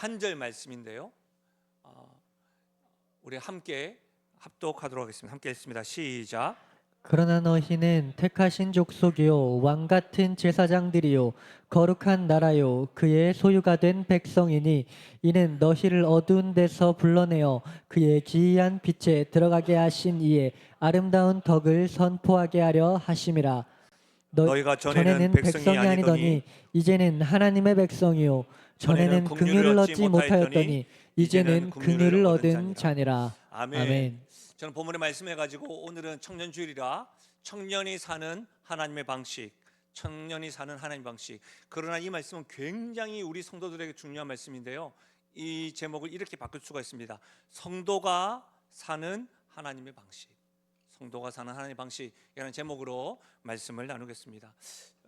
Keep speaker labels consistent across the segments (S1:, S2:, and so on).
S1: 한 절 말씀인데요. 우리 함께 합독하도록 하겠습니다. 함께 읽습니다. 시작.
S2: 그러나 너희는 택하신 족속이요 왕 같은 제사장들이요 거룩한 나라요 그의 소유가 된 백성이니 이는 너희를 어두운 데서 불러내어 그의 기이한 빛에 들어가게 하신 이의 아름다운 덕을 선포하게 하려 하심이라.
S1: 너희가 전에는
S2: 전에는
S1: 백성이
S2: 백성이
S1: 아니더니
S2: 아니더니 이제는 하나님의 백성이요
S1: 전에는
S2: 전에는
S1: 긍휼을
S2: 긍휼을
S1: 얻지
S2: 얻지
S1: 못하였더니
S2: 못하였더니
S1: 이제는
S2: 이제는
S1: 긍휼을
S2: 긍휼을
S1: 얻은
S2: 얻은
S1: 자니라.
S2: 자니라.
S1: 아멘.
S2: 아멘.
S1: 저는 본문의 말씀해 가지고 오늘은 청년주일이라 청년이 사는 하나님의 방식, 청년이 사는 하나님의 방식. 그러나 이 말씀은 굉장히 우리 성도들에게 중요한 말씀인데요. 이 제목을 이렇게 바꿀 수가 있습니다. 성도가 사는 하나님의 방식. 성도가 사는 하나님의 방식이라는 제목으로 말씀을 나누겠습니다.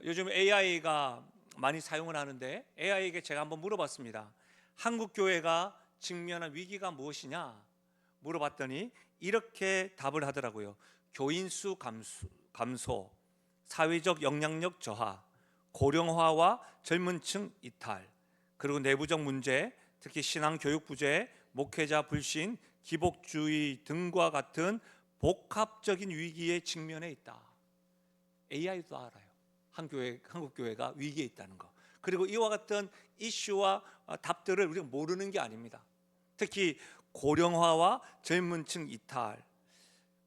S1: 요즘 AI가 많이 사용을 하는데 AI에게 제가 한번 물어봤습니다. 한국 교회가 직면한 위기가 무엇이냐 물어봤더니 이렇게 답을 하더라고요. 교인 수 감소, 사회적 영향력 저하, 고령화와 젊은 층 이탈, 그리고 내부적 문제, 특히 신앙 교육 부재, 목회자 불신, 기복주의 등과 같은 복합적인 위기에 직면해 있다. AI도 알아요. 한국 교회가 위기에 있다는 거. 그리고 이와 같은 이슈와 답들을 우리가 모르는 게 아닙니다. 특히 고령화와 젊은 층 이탈,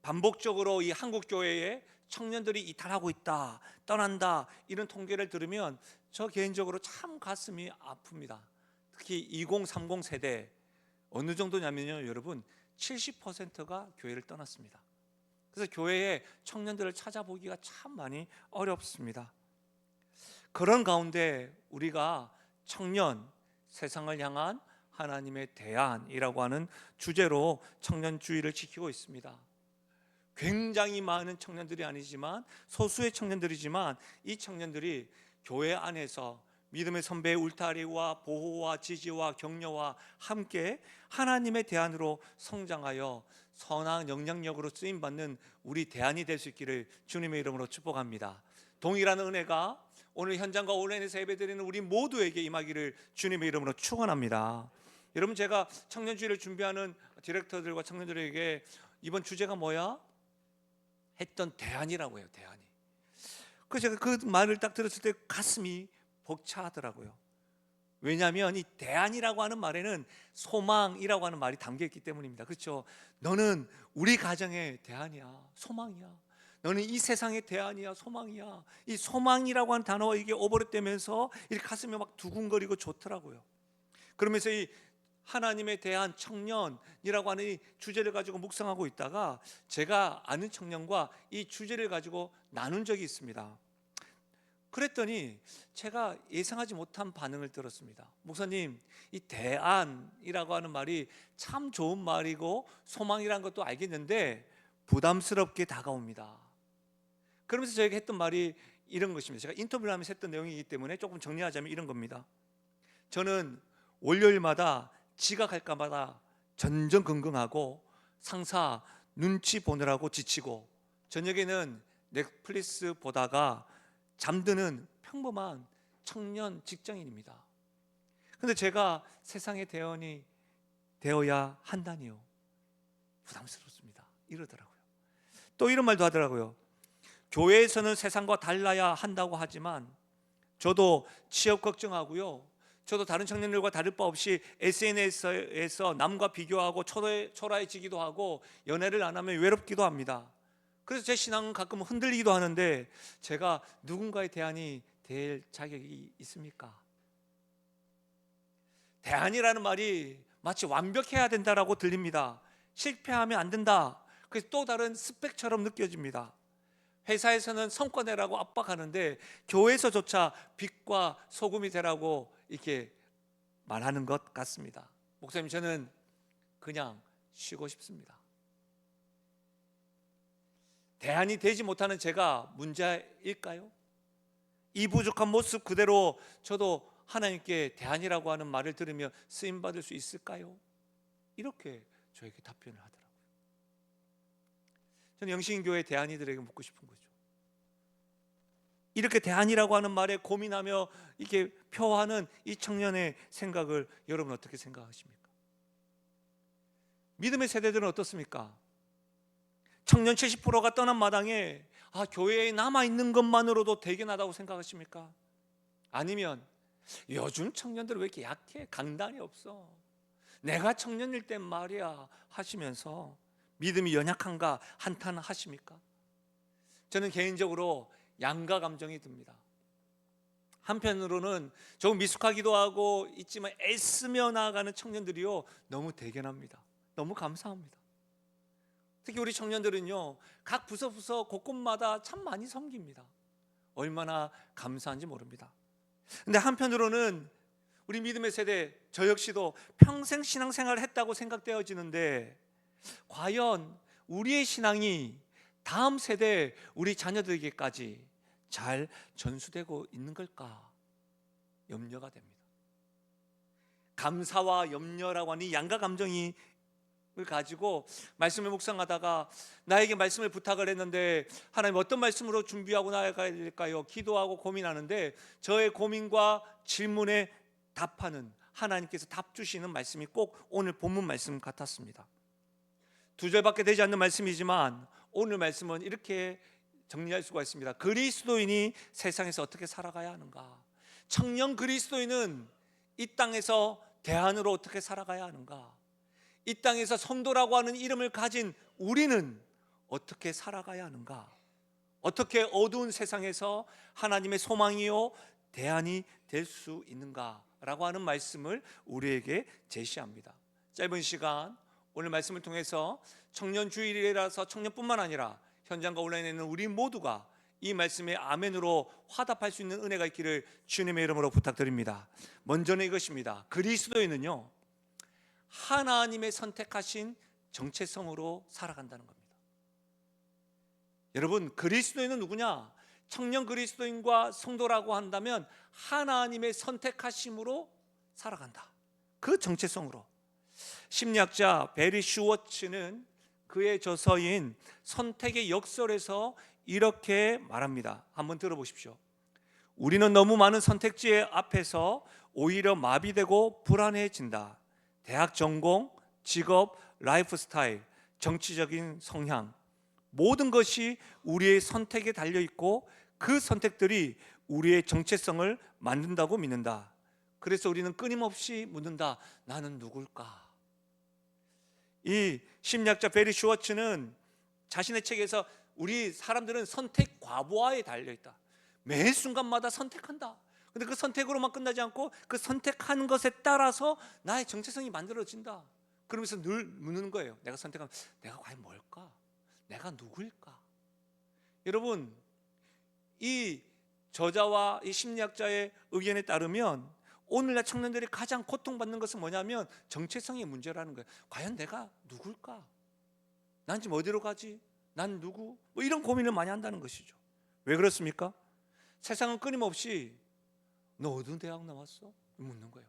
S1: 반복적으로 이 한국 교회에 청년들이 이탈하고 있다, 떠난다, 이런 통계를 들으면 저 개인적으로 참 가슴이 아픕니다. 특히 2030 세대 어느 정도냐면요, 여러분 70%가 교회를 떠났습니다. 그래서 교회에 청년들을 찾아보기가 참 많이 어렵습니다. 그런 가운데 우리가 청년, 세상을 향한 하나님의 대안이라고 하는 주제로 청년주의를 지키고 있습니다. 굉장히 많은 청년들이 아니지만 소수의 청년들이지만 이 청년들이 교회 안에서 믿음의 선배의 울타리와 보호와 지지와 격려와 함께 하나님의 대안으로 성장하여 선한 영향력으로 쓰임받는 우리 대안이 될 수 있기를 주님의 이름으로 축복합니다. 동일한 은혜가 오늘 현장과 온라인에서 예배드리는 우리 모두에게 임하기를 주님의 이름으로 축원합니다. 여러분, 제가 청년주의를 준비하는 디렉터들과 청년들에게 이번 주제가 뭐야? 했던 대안이라고 해요. 대안이. 그래서 제가 그 말을 딱 들었을 때 가슴이 벅차더라고요. 왜냐하면 이 대안이라고 하는 말에는 소망이라고 하는 말이 담겨있기 때문입니다. 그렇죠? 너는 우리 가정의 대안이야, 소망이야. 너는 이 세상의 대안이야, 소망이야. 이 소망이라고 하는 단어가 이게 오버랩되면서 이 가슴이 막 두근거리고 좋더라고요. 그러면서 이 하나님에 대한 청년이라고 하는 이 주제를 가지고 묵상하고 있다가 제가 아는 청년과 이 주제를 가지고 나눈 적이 있습니다. 그랬더니 제가 예상하지 못한 반응을 들었습니다. 목사님, 이 대안이라고 하는 말이 참 좋은 말이고 소망이라는 것도 알겠는데 부담스럽게 다가옵니다. 그러면서 저에게 했던 말이 이런 것입니다. 제가 인터뷰를 하면서 했던 내용이기 때문에 조금 정리하자면 이런 겁니다. 저는 월요일마다 지각할까 마다 전전긍긍하고 상사 눈치 보느라고 지치고 저녁에는 넷플릭스 보다가 잠드는 평범한 청년 직장인입니다. 그런데 제가 세상의 대원이 되어야 한다니요, 부담스럽습니다. 이러더라고요. 또 이런 말도 하더라고요. 교회에서는 세상과 달라야 한다고 하지만 저도 취업 걱정하고요, 저도 다른 청년들과 다를 바 없이 SNS에서 남과 비교하고 초라해지기도 하고 연애를 안 하면 외롭기도 합니다. 그래서 제 신앙은 가끔 흔들리기도 하는데 제가 누군가의 대안이 될 자격이 있습니까? 대안이라는 말이 마치 완벽해야 된다라고 들립니다. 실패하면 안 된다. 그래서 또 다른 스펙처럼 느껴집니다. 회사에서는 성과 내라고 압박하는데 교회에서조차 빛과 소금이 되라고 이렇게 말하는 것 같습니다. 목사님, 저는 그냥 쉬고 싶습니다. 대안이 되지 못하는 제가 문제일까요? 이 부족한 모습 그대로 저도 하나님께 대안이라고 하는 말을 들으며 쓰임받을 수 있을까요? 이렇게 저에게 답변을 하더라고요. 저는 영신교회 대안이들에게 묻고 싶은 거죠. 이렇게 대안이라고 하는 말에 고민하며 이렇게 표하는 이 청년의 생각을 여러분 어떻게 생각하십니까? 믿음의 세대들은 어떻습니까? 청년 70%가 떠난 마당에 교회에 남아있는 것만으로도 대견하다고 생각하십니까? 아니면 요즘 청년들은 왜 이렇게 약해? 강단이 없어. 내가 청년일 땐 말이야 하시면서 믿음이 연약한가 한탄하십니까? 저는 개인적으로 양가 감정이 듭니다. 한편으로는 조금 미숙하기도 하고 있지만 애쓰며 나아가는 청년들이요, 너무 대견합니다. 너무 감사합니다. 특히 우리 청년들은요, 각 부서 곳곳마다 참 많이 섬깁니다. 얼마나 감사한지 모릅니다. 근데 한편으로는 우리 믿음의 세대, 저 역시도 평생 신앙생활을 했다고 생각되어지는데, 과연 우리의 신앙이 다음 세대 우리 자녀들에게까지 잘 전수되고 있는 걸까 염려가 됩니다. 감사와 염려라고 하는 이 양가 감정이 가지고 말씀을 묵상하다가 나에게 말씀을 부탁을 했는데 하나님 어떤 말씀으로 준비하고 나아가야 될까요? 기도하고 고민하는데 저의 고민과 질문에 답하는 하나님께서 답 주시는 말씀이 꼭 오늘 본문 말씀 같았습니다. 2절밖에 되지 않는 말씀이지만 오늘 말씀은 이렇게 정리할 수가 있습니다. 그리스도인이 세상에서 어떻게 살아가야 하는가? 청년 그리스도인은 이 땅에서 대안으로 어떻게 살아가야 하는가? 이 땅에서 성도라고 하는 이름을 가진 우리는 어떻게 살아가야 하는가? 어떻게 어두운 세상에서 하나님의 소망이요 대안이 될 수 있는가라고 하는 말씀을 우리에게 제시합니다. 짧은 시간 오늘 말씀을 통해서 청년 주일이라서 청년뿐만 아니라 현장과 온라인에 있는 우리 모두가 이 말씀에 아멘으로 화답할 수 있는 은혜가 있기를 주님의 이름으로 부탁드립니다. 먼저는 이것입니다. 그리스도인은요, 하나님의 선택하신 정체성으로 살아간다는 겁니다. 여러분, 그리스도인은 누구냐? 청년 그리스도인과 성도라고 한다면 하나님의 선택하심으로 살아간다. 그 정체성으로. 심리학자 베리 슈워츠는 그의 저서인 선택의 역설에서 이렇게 말합니다. 한번 들어보십시오. 우리는 너무 많은 선택지 앞에서 오히려 마비되고 불안해진다. 대학 전공, 직업, 라이프 스타일, 정치적인 성향, 모든 것이 우리의 선택에 달려 있고 그 선택들이 우리의 정체성을 만든다고 믿는다. 그래서 우리는 끊임없이 묻는다. 나는 누굴까? 이 심리학자 베리 슈워츠는 자신의 책에서 우리 사람들은 선택 과부하에 달려 있다. 매 순간마다 선택한다. 근데 그 선택으로만 끝나지 않고 그 선택하는 것에 따라서 나의 정체성이 만들어진다. 그러면서 늘 묻는 거예요. 내가 선택하면 내가 과연 뭘까? 내가 누구일까? 여러분, 이 저자와 이 심리학자의 의견에 따르면 오늘날 청년들이 가장 고통받는 것은 뭐냐면 정체성의 문제라는 거예요. 과연 내가 누굴까? 난 지금 어디로 가지? 난 누구? 뭐 이런 고민을 많이 한다는 것이죠. 왜 그렇습니까? 세상은 끊임없이 너 어느 대학 나왔어? 묻는 거예요.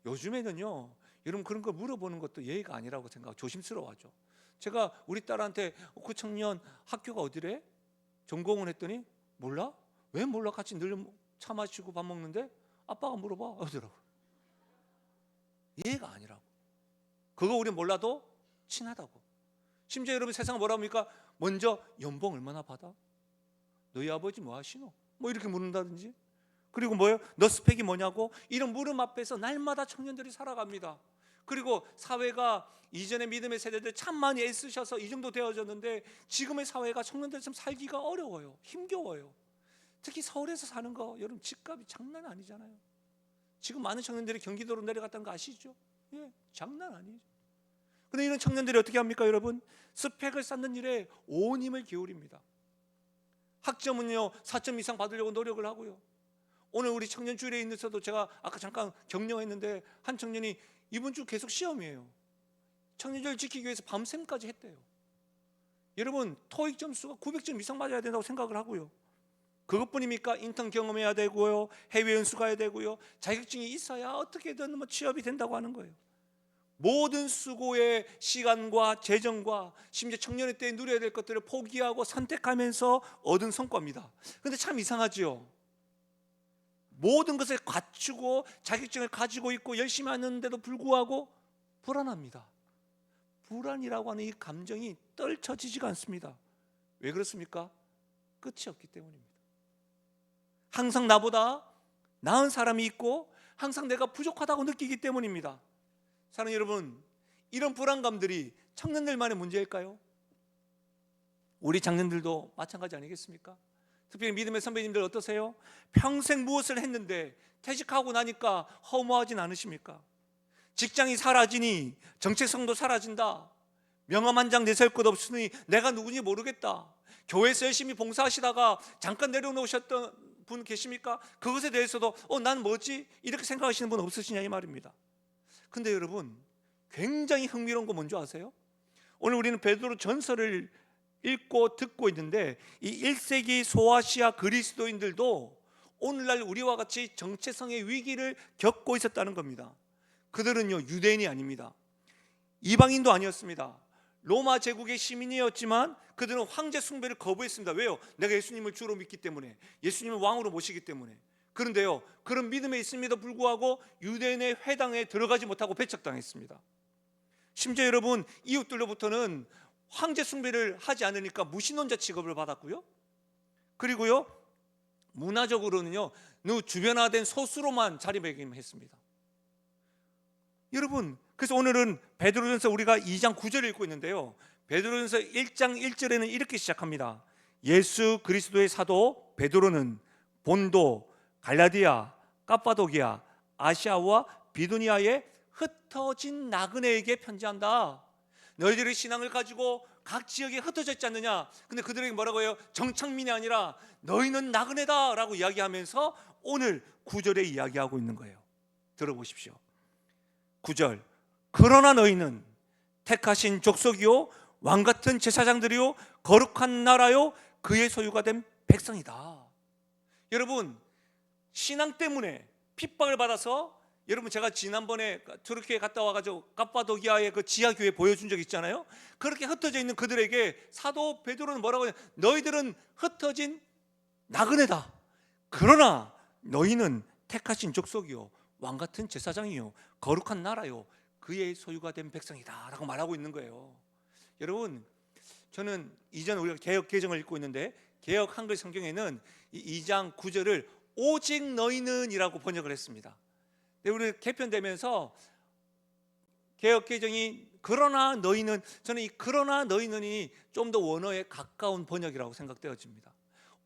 S1: 요즘에는요, 여러분 그런 거 물어보는 것도 예의가 아니라고 생각하고 조심스러워하죠. 제가 우리 딸한테 그 청년 학교가 어디래? 전공을 했더니 몰라? 왜 몰라? 같이 늘 차 마시고 밥 먹는데 아빠가 물어봐. 어디라고? 예의가 아니라고. 그거 우리 몰라도 친하다고. 심지어 여러분 세상은 뭐라고 합니까? 먼저 연봉 얼마나 받아? 너희 아버지 뭐 하시노? 뭐 이렇게 묻는다든지. 그리고 뭐예요? 너 스펙이 뭐냐고? 이런 물음 앞에서 날마다 청년들이 살아갑니다. 그리고 사회가 이전의 믿음의 세대들 참 많이 애쓰셔서 이 정도 되어졌는데 지금의 사회가 청년들 좀 살기가 어려워요. 힘겨워요. 특히 서울에서 사는 거 여러분 집값이 장난 아니잖아요. 지금 많은 청년들이 경기도로 내려갔다는 거 아시죠? 예, 장난 아니죠. 근데 이런 청년들이 어떻게 합니까, 여러분? 스펙을 쌓는 일에 온 힘을 기울입니다. 학점은요 4점 이상 받으려고 노력을 하고요. 오늘 우리 청년 주일에 있는데도 제가 아까 잠깐 격려했는데 한 청년이 이번 주 계속 시험이에요. 청년절 지키기 위해서 밤샘까지 했대요. 여러분 토익 점수가 900점 이상 맞아야 된다고 생각을 하고요. 그것뿐입니까? 인턴 경험해야 되고요, 해외 연수 가야 되고요, 자격증이 있어야 어떻게든 뭐 취업이 된다고 하는 거예요. 모든 수고의 시간과 재정과 심지어 청년의 때에 누려야 될 것들을 포기하고 선택하면서 얻은 성과입니다. 그런데 참 이상하지요. 모든 것을 갖추고 자격증을 가지고 있고 열심히 하는데도 불구하고 불안합니다. 불안이라고 하는 이 감정이 떨쳐지지가 않습니다. 왜 그렇습니까? 끝이 없기 때문입니다. 항상 나보다 나은 사람이 있고 항상 내가 부족하다고 느끼기 때문입니다. 사랑하는 여러분, 이런 불안감들이 청년들만의 문제일까요? 우리 장년들도 마찬가지 아니겠습니까? 특별히 믿음의 선배님들 어떠세요? 평생 무엇을 했는데 퇴직하고 나니까 허무하진 않으십니까? 직장이 사라지니 정체성도 사라진다. 명함 한 장 내세울 것 없으니 내가 누군지 모르겠다. 교회에서 열심히 봉사하시다가 잠깐 내려놓으셨던 분 계십니까? 그것에 대해서도 난 뭐지? 이렇게 생각하시는 분 없으시냐 이 말입니다. 근데 여러분, 굉장히 흥미로운 거 뭔지 아세요? 오늘 우리는 베드로 전서를 읽고 듣고 있는데 이 1세기 소아시아 그리스도인들도 오늘날 우리와 같이 정체성의 위기를 겪고 있었다는 겁니다. 그들은요, 유대인이 아닙니다. 이방인도 아니었습니다. 로마 제국의 시민이었지만 그들은 황제 숭배를 거부했습니다. 왜요? 내가 예수님을 주로 믿기 때문에, 예수님을 왕으로 모시기 때문에. 그런데요, 그런 믿음에 있음에도 불구하고 유대인의 회당에 들어가지 못하고 배척당했습니다. 심지어 여러분, 이웃들로부터는 황제 숭배를 하지 않으니까 무신론자 취급을 받았고요. 그리고요, 문화적으로는요, 주변화된 소수로만 자리매김했습니다. 여러분, 그래서 오늘은 베드로전서 우리가 2장 9절을 읽고 있는데요, 베드로전서 1장 1절에는 이렇게 시작합니다. 예수 그리스도의 사도 베드로는 본도, 갈라디아, 까빠도기아, 아시아와 비두니아에 흩어진 나그네에게 편지한다. 너희들의 신앙을 가지고 각 지역에 흩어져 있지 않느냐? 근데 그들에게 뭐라고 해요? 정착민이 아니라 너희는 나그네다 라고 이야기하면서 오늘 9절에 이야기하고 있는 거예요. 들어보십시오. 9절, 그러나 너희는 택하신 족속이요 왕같은 제사장들이요 거룩한 나라요 그의 소유가 된 백성이다. 여러분, 신앙 때문에 핍박을 받아서, 여러분 제가 지난번에 투르키에 갔다 와가지고 까빠도기아의 그 지하교회 보여준 적 있잖아요. 그렇게 흩어져 있는 그들에게 사도 베드로는 뭐라고 해요? 너희들은 흩어진 나그네다. 그러나 너희는 택하신 족속이요 왕같은 제사장이요 거룩한 나라요 그의 소유가 된 백성이다 라고 말하고 있는 거예요. 여러분, 저는 이전 우리가 개역 개정을 읽고 있는데 개역 한글 성경에는 이 2장 9절을 오직 너희는 이라고 번역을 했습니다. 우리 개편되면서 개역 개정이 그러나 너희는, 저는 이 그러나 너희는이 좀 더 원어에 가까운 번역이라고 생각되어집니다.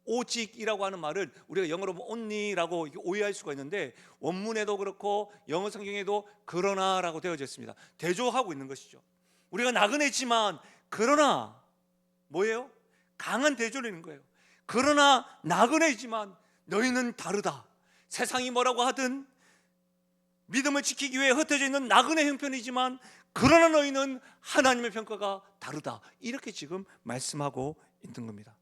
S1: 오직이라고 하는 말을 우리가 영어로 only라고 오해할 수가 있는데 원문에도 그렇고 영어 성경에도 그러나라고 되어져 있습니다. 대조하고 있는 것이죠. 우리가 나그네지만 그러나 뭐예요? 강한 대조를 있는 거예요. 그러나 나그네지만 너희는 다르다. 세상이 뭐라고 하든 믿음을 지키기 위해 흩어져 있는 나그네 형편이지만 그러나 너희는 하나님의 평가가 다르다. 이렇게 지금 말씀하고 있는 겁니다.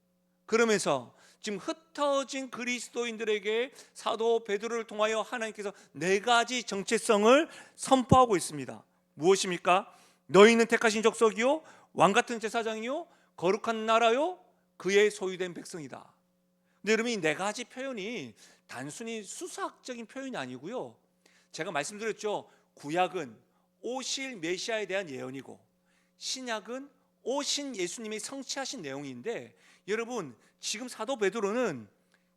S1: 그러면서 지금 흩어진 그리스도인들에게 사도 베드로를 통하여 하나님께서 4가지 정체성을 선포하고 있습니다. 무엇입니까? 너희는 택하신 족속이요 왕같은 제사장이요 거룩한 나라요 그의 소유된 백성이다. 근데 여러분, 이 4가지 표현이 단순히 수사학적인 표현이 아니고요, 제가 말씀드렸죠. 구약은 오실 메시아에 대한 예언이고 신약은 오신 예수님이 성취하신 내용인데, 여러분 지금 사도 베드로는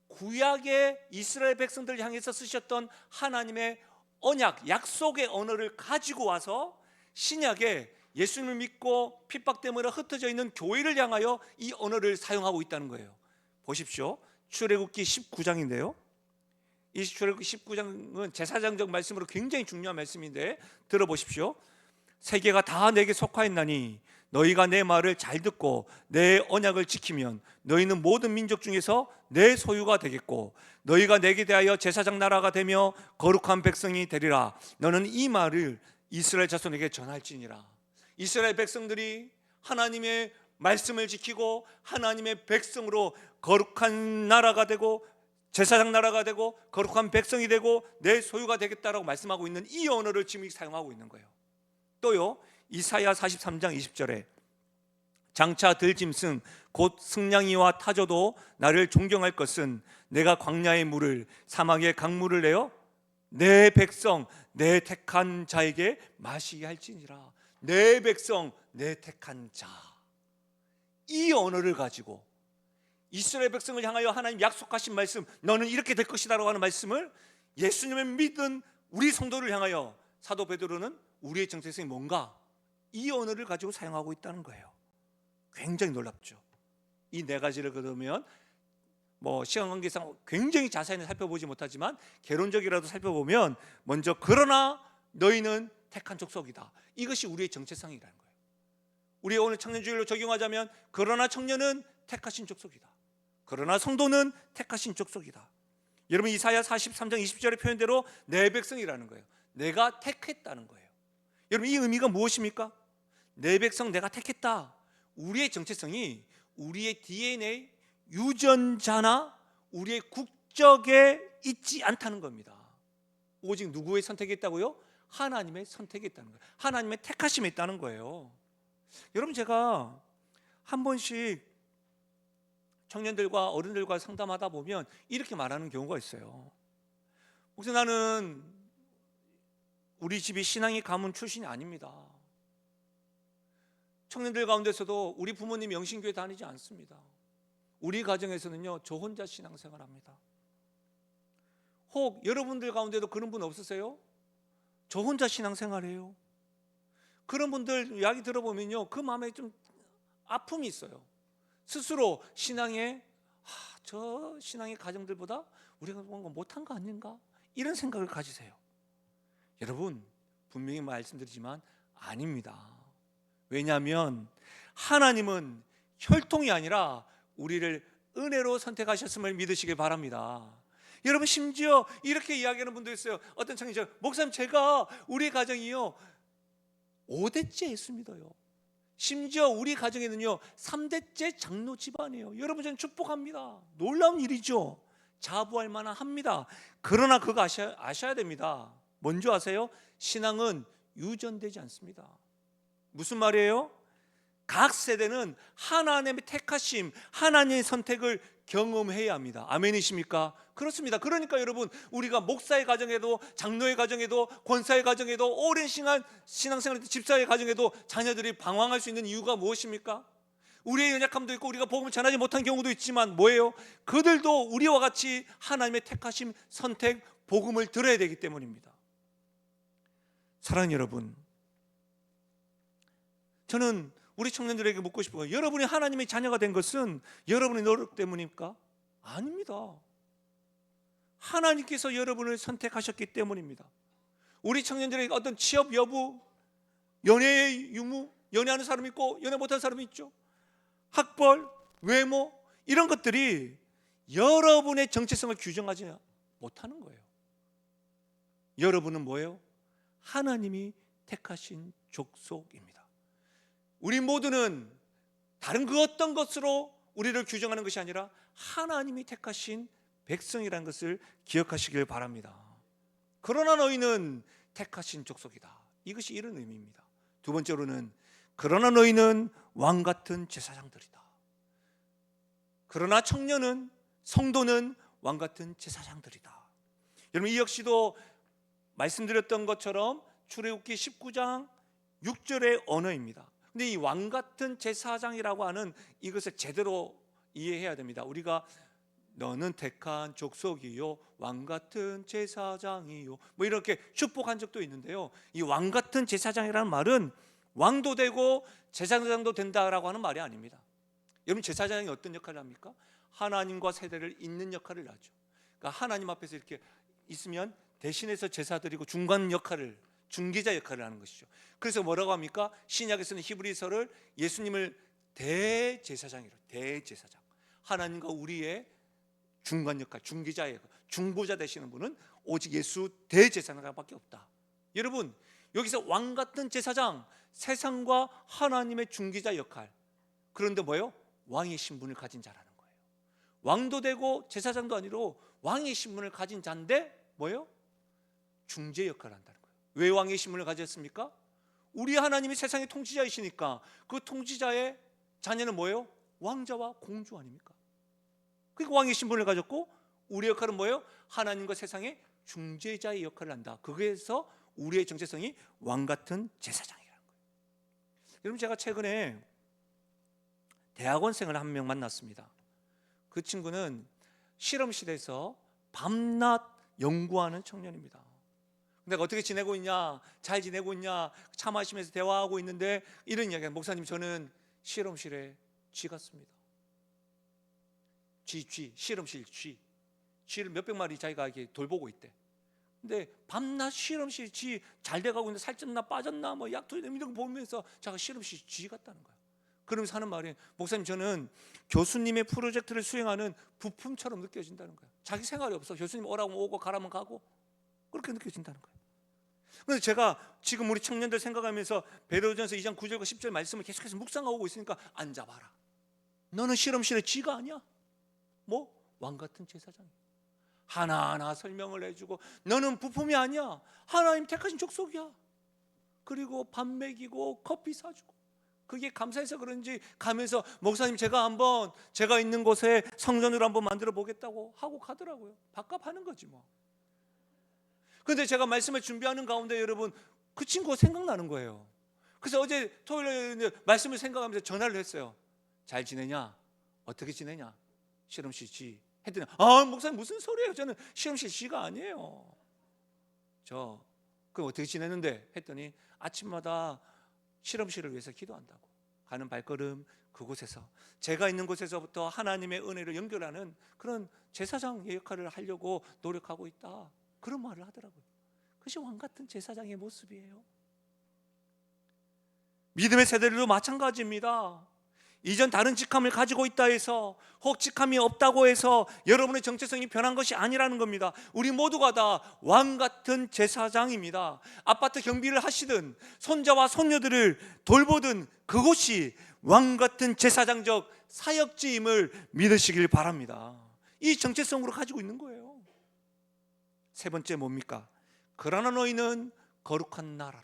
S1: 구약의 이스라엘 백성들을 향해서 쓰셨던 하나님의 언약, 약속의 언어를 가지고 와서 신약에 예수님을 믿고 핍박 때문에 흩어져 있는 교회를 향하여 이 언어를 사용하고 있다는 거예요. 보십시오. 출애굽기 19장인데요, 이 출애굽기 19장은 제사장적 말씀으로 굉장히 중요한 말씀인데 들어보십시오. 세계가 다 내게 속하였나니 너희가 내 말을 잘 듣고 내 언약을 지키면 너희는 모든 민족 중에서 내 소유가 되겠고 너희가 내게 대하여 제사장 나라가 되며 거룩한 백성이 되리라. 너는 이 말을 이스라엘 자손에게 전할지니라. 이스라엘 백성들이 하나님의 말씀을 지키고 하나님의 백성으로 거룩한 나라가 되고 제사장 나라가 되고 거룩한 백성이 되고 내 소유가 되겠다라고 말씀하고 있는 이 언어를 지금 사용하고 있는 거예요. 또요, 이사야 43장 20절에 장차 들짐승 곧 승냥이와 타조도 나를 존경할 것은 내가 광야의 물을 사막의 강물을 내어 내 백성 내 택한 자에게 마시게 할지니라. 내 백성 내 택한 자, 이 언어를 가지고 이스라엘 백성을 향하여 하나님 약속하신 말씀, 너는 이렇게 될 것이다 라고 하는 말씀을 예수님을 믿은 우리 성도를 향하여 사도 베드로는 우리의 정체성이 뭔가, 이 언어를 가지고 사용하고 있다는 거예요. 굉장히 놀랍죠. 이 네 가지를 그러면 시간 관계상 굉장히 자세히 살펴보지 못하지만 개론적이라도 살펴보면, 먼저 그러나 너희는 택한 족속이다. 이것이 우리의 정체성이라는 거예요. 우리 오늘 청년주일로 적용하자면, 그러나 청년은 택하신 족속이다. 그러나 성도는 택하신 족속이다. 여러분, 이사야 43장 20절의 표현대로 내 백성이라는 거예요. 내가 택했다는 거예요. 여러분, 이 의미가 무엇입니까? 내 백성 내가 택했다. 우리의 정체성이 우리의 DNA, 유전자나 우리의 국적에 있지 않다는 겁니다. 오직 누구의 선택이 있다고요? 하나님의 선택이 있다는 거예요. 하나님의 택하심이 있다는 거예요. 여러분, 제가 한 번씩 청년들과 어른들과 상담하다 보면 이렇게 말하는 경우가 있어요. 혹시 나는 우리 집이 신앙의 가문 출신이 아닙니다. 청년들 가운데서도 우리 부모님 영신교회 다니지 않습니다. 우리 가정에서는요, 저 혼자 신앙생활합니다. 혹 여러분들 가운데도 그런 분 없으세요? 저 혼자 신앙생활해요. 그런 분들 이야기 들어보면요, 그 마음에 좀 아픔이 있어요. 스스로 저 신앙의 가정들보다 우리가 뭔가 못한 거 아닌가, 이런 생각을 가지세요. 여러분, 분명히 말씀드리지만 아닙니다. 왜냐하면 하나님은 혈통이 아니라 우리를 은혜로 선택하셨음을 믿으시길 바랍니다. 여러분, 심지어 이렇게 이야기하는 분도 있어요. 어떤 청년이 목사님, 제가 우리 가정이요 5대째 했습니다요. 심지어 우리 가정에는요 3대째 장로 집안이에요. 여러분, 저는 축복합니다. 놀라운 일이죠. 자부할 만합니다. 그러나 그거 아셔야 됩니다. 뭔지 아세요? 신앙은 유전되지 않습니다. 무슨 말이에요? 각 세대는 하나님의 택하심, 하나님의 선택을 경험해야 합니다. 아멘이십니까? 그렇습니다. 그러니까 여러분, 우리가 목사의 가정에도, 장로의 가정에도, 권사의 가정에도, 오랜 시간 신앙생활 집사의 가정에도 자녀들이 방황할 수 있는 이유가 무엇입니까? 우리의 연약함도 있고 우리가 복음을 전하지 못한 경우도 있지만 뭐예요? 그들도 우리와 같이 하나님의 택하심, 선택, 복음을 들어야 되기 때문입니다. 사랑하는 여러분, 저는 우리 청년들에게 묻고 싶은 거예요. 여러분이 하나님의 자녀가 된 것은 여러분의 노력 때문입니까? 아닙니다. 하나님께서 여러분을 선택하셨기 때문입니다. 우리 청년들에게 어떤 취업 여부, 연애의 유무, 연애하는 사람이 있고 연애 못하는 사람이 있죠. 학벌, 외모, 이런 것들이 여러분의 정체성을 규정하지 못하는 거예요. 여러분은 뭐예요? 하나님이 택하신 족속입니다. 우리 모두는 다른 그 어떤 것으로 우리를 규정하는 것이 아니라 하나님이 택하신 백성이라는 것을 기억하시길 바랍니다. 그러나 너희는 택하신 족속이다. 이것이 이런 의미입니다. 두 번째로는 그러나 너희는 왕같은 제사장들이다. 그러나 청년은, 성도는 왕같은 제사장들이다. 여러분, 이 역시도 말씀드렸던 것처럼 출애굽기 19장 6절의 언어입니다. 근데 이 왕같은 제사장이라고 하는 이것을 제대로 이해해야 됩니다. 우리가 너는 택한 족속이요 왕같은 제사장이요 이렇게 축복한 적도 있는데요, 이 왕같은 제사장이라는 말은 왕도 되고 제사장도 된다라고 하는 말이 아닙니다. 여러분, 제사장이 어떤 역할을 합니까? 하나님과 세대를 잇는 역할을 하죠. 그러니까 하나님 앞에서 이렇게 있으면 대신해서 제사 드리고 중간 역할을, 중개자 역할을 하는 것이죠. 그래서 뭐라고 합니까? 신약에서는 히브리서를 예수님을 대제사장이라고, 대제사장. 하나님과 우리의 중간 역할, 중개자의 역할, 중보자 되시는 분은 오직 예수 대제사장밖에 없다. 여러분, 여기서 왕 같은 제사장, 세상과 하나님의 중개자 역할. 그런데 뭐예요? 왕의 신분을 가진 자라는 거예요. 왕도 되고 제사장도 아니로 왕의 신분을 가진 자인데 뭐예요? 중재 역할을 한다는 거예요. 왜 왕의 신분을 가졌습니까? 우리 하나님이 세상의 통치자이시니까 그 통치자의 자녀는 뭐예요? 왕자와 공주 아닙니까? 그러니까 왕의 신분을 가졌고 우리 역할은 뭐예요? 하나님과 세상의 중재자의 역할을 한다. 거기에서 우리의 정체성이 왕 같은 제사장이라는 거예요. 여러분, 제가 최근에 대학원생을 한 명 만났습니다. 그 친구는 실험실에서 밤낮 연구하는 청년입니다. 내가 어떻게 지내고 있냐, 잘 지내고 있냐, 차 마시면서 대화하고 있는데 이런 이야기가, 목사님 저는 실험실에 쥐 같습니다. 실험실 쥐를 몇백 마리 자기가 이렇게 돌보고 있대. 근데 밤낮 실험실 쥐 잘 돼가고 있는데 살쪘나 빠졌나 뭐 약토리 이런 거 보면서 자기가 실험실 쥐 같다는 거야. 그러면서 하는 말이, 목사님 저는 교수님의 프로젝트를 수행하는 부품처럼 느껴진다는 거야. 자기 생활이 없어. 교수님 오라고 오고 가라면 가고 그렇게 느껴진다는 거야. 그래서 제가 지금 우리 청년들 생각하면서 베드로전서 2장 9절과 10절 말씀을 계속해서 묵상하고 있으니까 앉아봐라. 너는 실험실의 쥐가 아니야. 뭐? 왕 같은 제사장이야. 하나하나 설명을 해주고, 너는 부품이 아니야. 하나님 택하신 족속이야. 그리고 밥 먹이고 커피 사주고, 그게 감사해서 그런지 가면서 목사님 제가 한번 제가 있는 곳에 성전으로 한번 만들어 보겠다고 하고 가더라고요. 밥값 하는 거지 뭐. 그런데 제가 말씀을 준비하는 가운데 여러분, 그 친구가 생각나는 거예요. 그래서 어제 토요일에 말씀을 생각하면서 전화를 했어요. 잘 지내냐? 어떻게 지내냐? 실험실 쥐 했더니, 목사님 무슨 소리예요? 저는 실험실 쥐가 아니에요. 그럼 어떻게 지내는데? 했더니 아침마다 실험실을 위해서 기도한다고. 가는 발걸음 그곳에서, 제가 있는 곳에서부터 하나님의 은혜를 연결하는 그런 제사장의 역할을 하려고 노력하고 있다. 그런 말을 하더라고요. 그것이 왕 같은 제사장의 모습이에요. 믿음의 세대들도 마찬가지입니다. 이전 다른 직함을 가지고 있다 해서, 혹 직함이 없다고 해서 여러분의 정체성이 변한 것이 아니라는 겁니다. 우리 모두가 다 왕 같은 제사장입니다. 아파트 경비를 하시든 손자와 손녀들을 돌보든 그곳이 왕 같은 제사장적 사역지임을 믿으시길 바랍니다. 이 정체성으로 가지고 있는 거예요. 세 번째 뭡니까? 그러나 너희는 거룩한 나라라.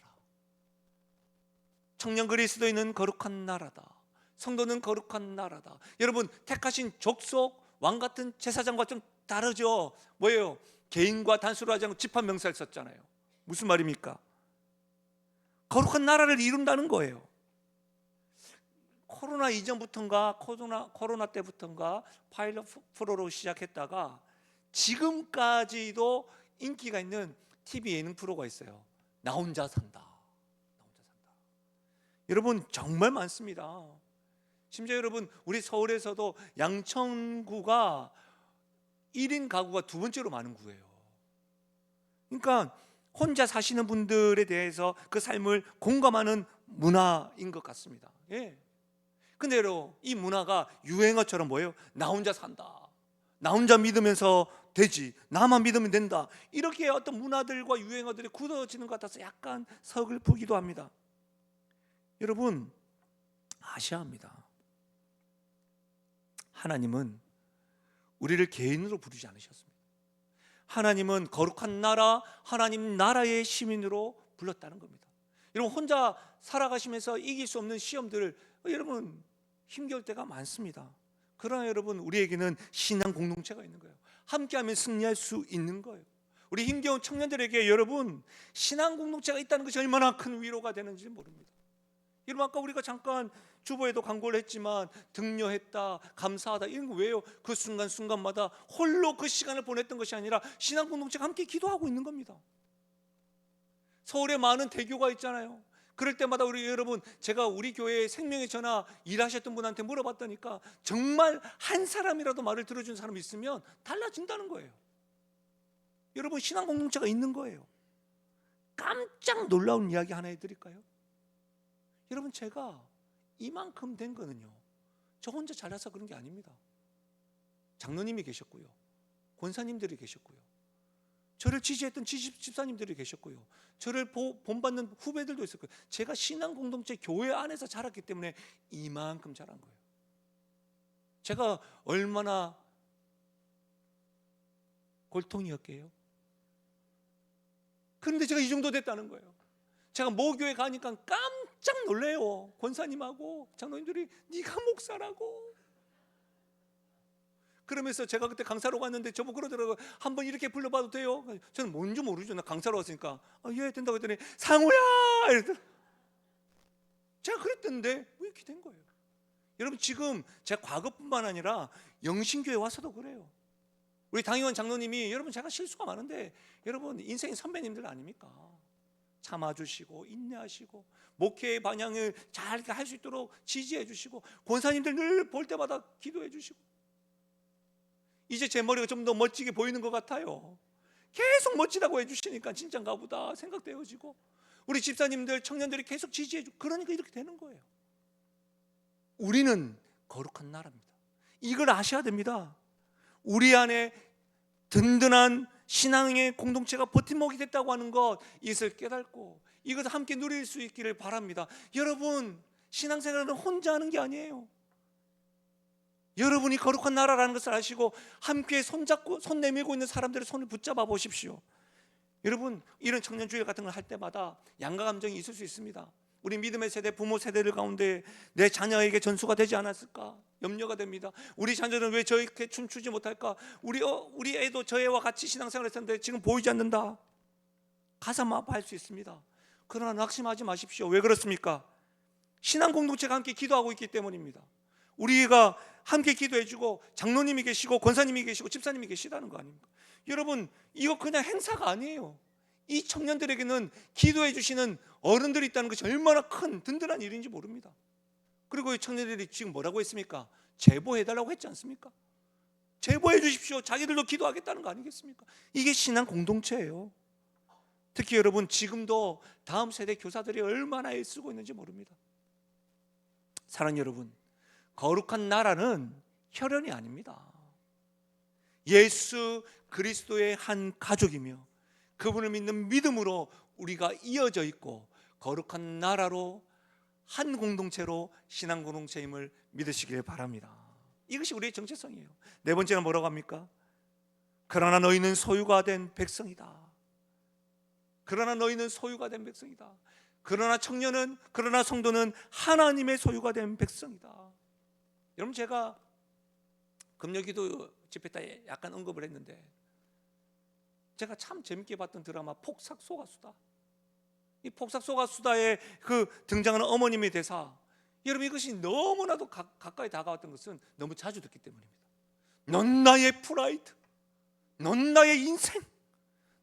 S1: 청년 그리스도인은 거룩한 나라다. 성도는 거룩한 나라다. 여러분, 택하신 족속, 왕 같은 제사장과 좀 다르죠. 뭐예요? 개인과 단수로 하지 않고 집합 명사를 썼잖아요. 무슨 말입니까? 거룩한 나라를 이룬다는 거예요. 코로나 이전부터인가 코로나 때부터인가 파일럿 프로로 시작했다가 지금까지도 인기가 있는 TV 예능 프로가 있어요. 나 혼자 산다. 여러분, 정말 많습니다. 심지어 여러분, 우리 서울에서도 양천구가 1인 가구가 두 번째로 많은 구예요. 그러니까 혼자 사시는 분들에 대해서 그 삶을 공감하는 문화인 것 같습니다. 예. 근데 여러분, 이 문화가 유행어처럼 뭐예요? 나 혼자 산다. 나 혼자 믿으면서 되지. 나만 믿으면 된다. 이렇게 어떤 문화들과 유행어들이 굳어지는 것 같아서 약간 서글프기도 합니다. 여러분, 아셔야 합니다. 하나님은 우리를 개인으로 부르지 않으셨습니다. 하나님은 거룩한 나라, 하나님 나라의 시민으로 불렀다는 겁니다. 여러분, 혼자 살아가시면서 이길 수 없는 시험들, 여러분 힘겨울 때가 많습니다. 그러나 여러분, 우리에게는 신앙 공동체가 있는 거예요. 함께하면 승리할 수 있는 거예요. 우리 힘겨운 청년들에게 여러분, 신앙 공동체가 있다는 것이 얼마나 큰 위로가 되는지 모릅니다. 여러분, 아까 우리가 잠깐 주보에도 광고를 했지만 등려했다, 감사하다, 이런 거 왜요? 그 순간순간마다 홀로 그 시간을 보냈던 것이 아니라 신앙 공동체가 함께 기도하고 있는 겁니다. 서울에 많은 대교가 있잖아요. 그럴 때마다 우리 여러분, 제가 우리 교회에 생명의 전화 일하셨던 분한테 물어봤더니까 정말 한 사람이라도 말을 들어준 사람이 있으면 달라진다는 거예요. 여러분, 신앙 공동체가 있는 거예요. 깜짝 놀라운 이야기 하나 해드릴까요? 여러분, 제가 이만큼 된 거는요, 저 혼자 잘나서 그런 게 아닙니다. 장로님이 계셨고요, 권사님들이 계셨고요, 저를 지지했던 집사님들이 계셨고요, 저를 본받는 후배들도 있었고요. 제가 신앙 공동체 교회 안에서 자랐기 때문에 이만큼 자란 거예요. 제가 얼마나 골통이었게요? 그런데 제가 이 정도 됐다는 거예요. 제가 모교에 가니까 깜짝 놀래요. 권사님하고 장로님들이 네가 목사라고. 그러면서 제가 그때 강사로 갔는데 저보고 그러더라고요. 한번 이렇게 불러봐도 돼요? 저는 뭔지 모르죠. 나 강사로 왔으니까. 예, 된다고 했더니 상우야! 이러더라고요. 제가 그랬던데 왜 이렇게 된 거예요? 여러분, 지금 제가 과거뿐만 아니라 영신교회 와서도 그래요. 우리 당의원 장로님이, 여러분 제가 실수가 많은데 여러분 인생의 선배님들 아닙니까? 참아주시고 인내하시고 목회의 방향을 잘 할 수 있도록 지지해 주시고, 권사님들 늘 볼 때마다 기도해 주시고, 이제 제 머리가 좀 더 멋지게 보이는 것 같아요. 계속 멋지다고 해주시니까 진짠가 보다 생각되어지고, 우리 집사님들 청년들이 계속 지지해 주고, 그러니까 이렇게 되는 거예요. 우리는 거룩한 나라입니다. 이걸 아셔야 됩니다. 우리 안에 든든한 신앙의 공동체가 버팀목이 됐다고 하는 것, 이것을 깨닫고 이것을 함께 누릴 수 있기를 바랍니다. 여러분, 신앙생활은 혼자 하는 게 아니에요. 여러분이 거룩한 나라라는 것을 아시고 함께 손잡고 손 내밀고 있는 사람들의 손을 붙잡아 보십시오. 여러분, 이런 청년주일 같은 걸 할 때마다 양가 감정이 있을 수 있습니다. 우리 믿음의 세대, 부모 세대들 가운데 내 자녀에게 전수가 되지 않았을까 염려가 됩니다. 우리 자녀는 왜 저렇게 춤추지 못할까? 우리 애도 저 애와 같이 신앙생활을 했었는데 지금 보이지 않는다. 가슴 아파할 수 있습니다. 그러나 낙심하지 마십시오. 왜 그렇습니까? 신앙 공동체가 함께 기도하고 있기 때문입니다. 우리가 함께 기도해주고 장로님이 계시고 권사님이 계시고 집사님이 계시다는 거 아닙니까? 여러분, 이거 그냥 행사가 아니에요. 이 청년들에게는 기도해 주시는 어른들이 있다는 것이 얼마나 큰 든든한 일인지 모릅니다. 그리고 이 청년들이 지금 뭐라고 했습니까? 제보해달라고 했지 않습니까? 제보해 주십시오. 자기들도 기도하겠다는 거 아니겠습니까? 이게 신앙 공동체예요. 특히 여러분, 지금도 다음 세대 교사들이 얼마나 애쓰고 있는지 모릅니다. 사랑하는 여러분, 거룩한 나라는 혈연이 아닙니다. 예수 그리스도의 한 가족이며 그분을 믿는 믿음으로 우리가 이어져 있고 거룩한 나라로 한 공동체로 신앙 공동체임을 믿으시길 바랍니다. 이것이 우리의 정체성이에요. 네 번째는 뭐라고 합니까? 그러나 너희는 소유가 된 백성이다. 그러나 너희는 소유가 된 백성이다. 그러나 청년은, 그러나 성도는 하나님의 소유가 된 백성이다. 여러분, 제가 금요기도 집회 때 약간 언급을 했는데, 제가 참 재밌게 봤던 드라마 폭삭소가수다. 이 폭삭소가수다에 그 등장하는 어머님의 대사, 여러분 이것이 너무나도 가까이 다가왔던 것은 너무 자주 듣기 때문입니다. 넌 나의 프라이드, 넌 나의 인생,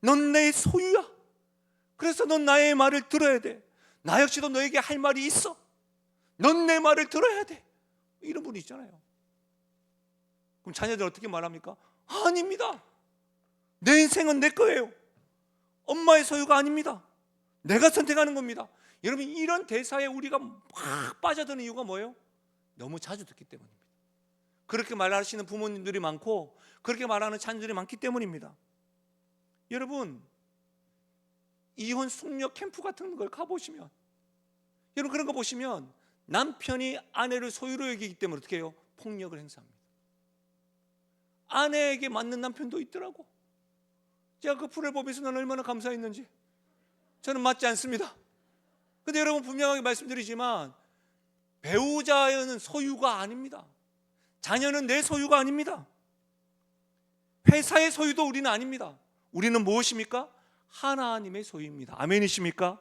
S1: 넌 내 소유야. 그래서 넌 나의 말을 들어야 돼. 나 역시도 너에게 할 말이 있어. 넌 내 말을 들어야 돼. 이런 분이 있잖아요. 그럼 자녀들 어떻게 말합니까? 아닙니다. 내 인생은 내 거예요. 엄마의 소유가 아닙니다. 내가 선택하는 겁니다. 여러분, 이런 대사에 우리가 막 빠져드는 이유가 뭐예요? 너무 자주 듣기 때문입니다. 그렇게 말하시는 부모님들이 많고 그렇게 말하는 자녀들이 많기 때문입니다. 여러분, 이혼 숙녀 캠프 같은 걸 가보시면, 여러분 그런 거 보시면 남편이 아내를 소유로 여기기 때문에 어떻게 해요? 폭력을 행사합니다. 아내에게 맞는 남편도 있더라고. 제가 그 풀을 보면서 난 얼마나 감사했는지. 저는 맞지 않습니다. 근데 여러분, 분명하게 말씀드리지만 배우자는 소유가 아닙니다. 자녀는 내 소유가 아닙니다. 회사의 소유도 우리는 아닙니다. 우리는 무엇입니까? 하나님의 소유입니다. 아멘이십니까?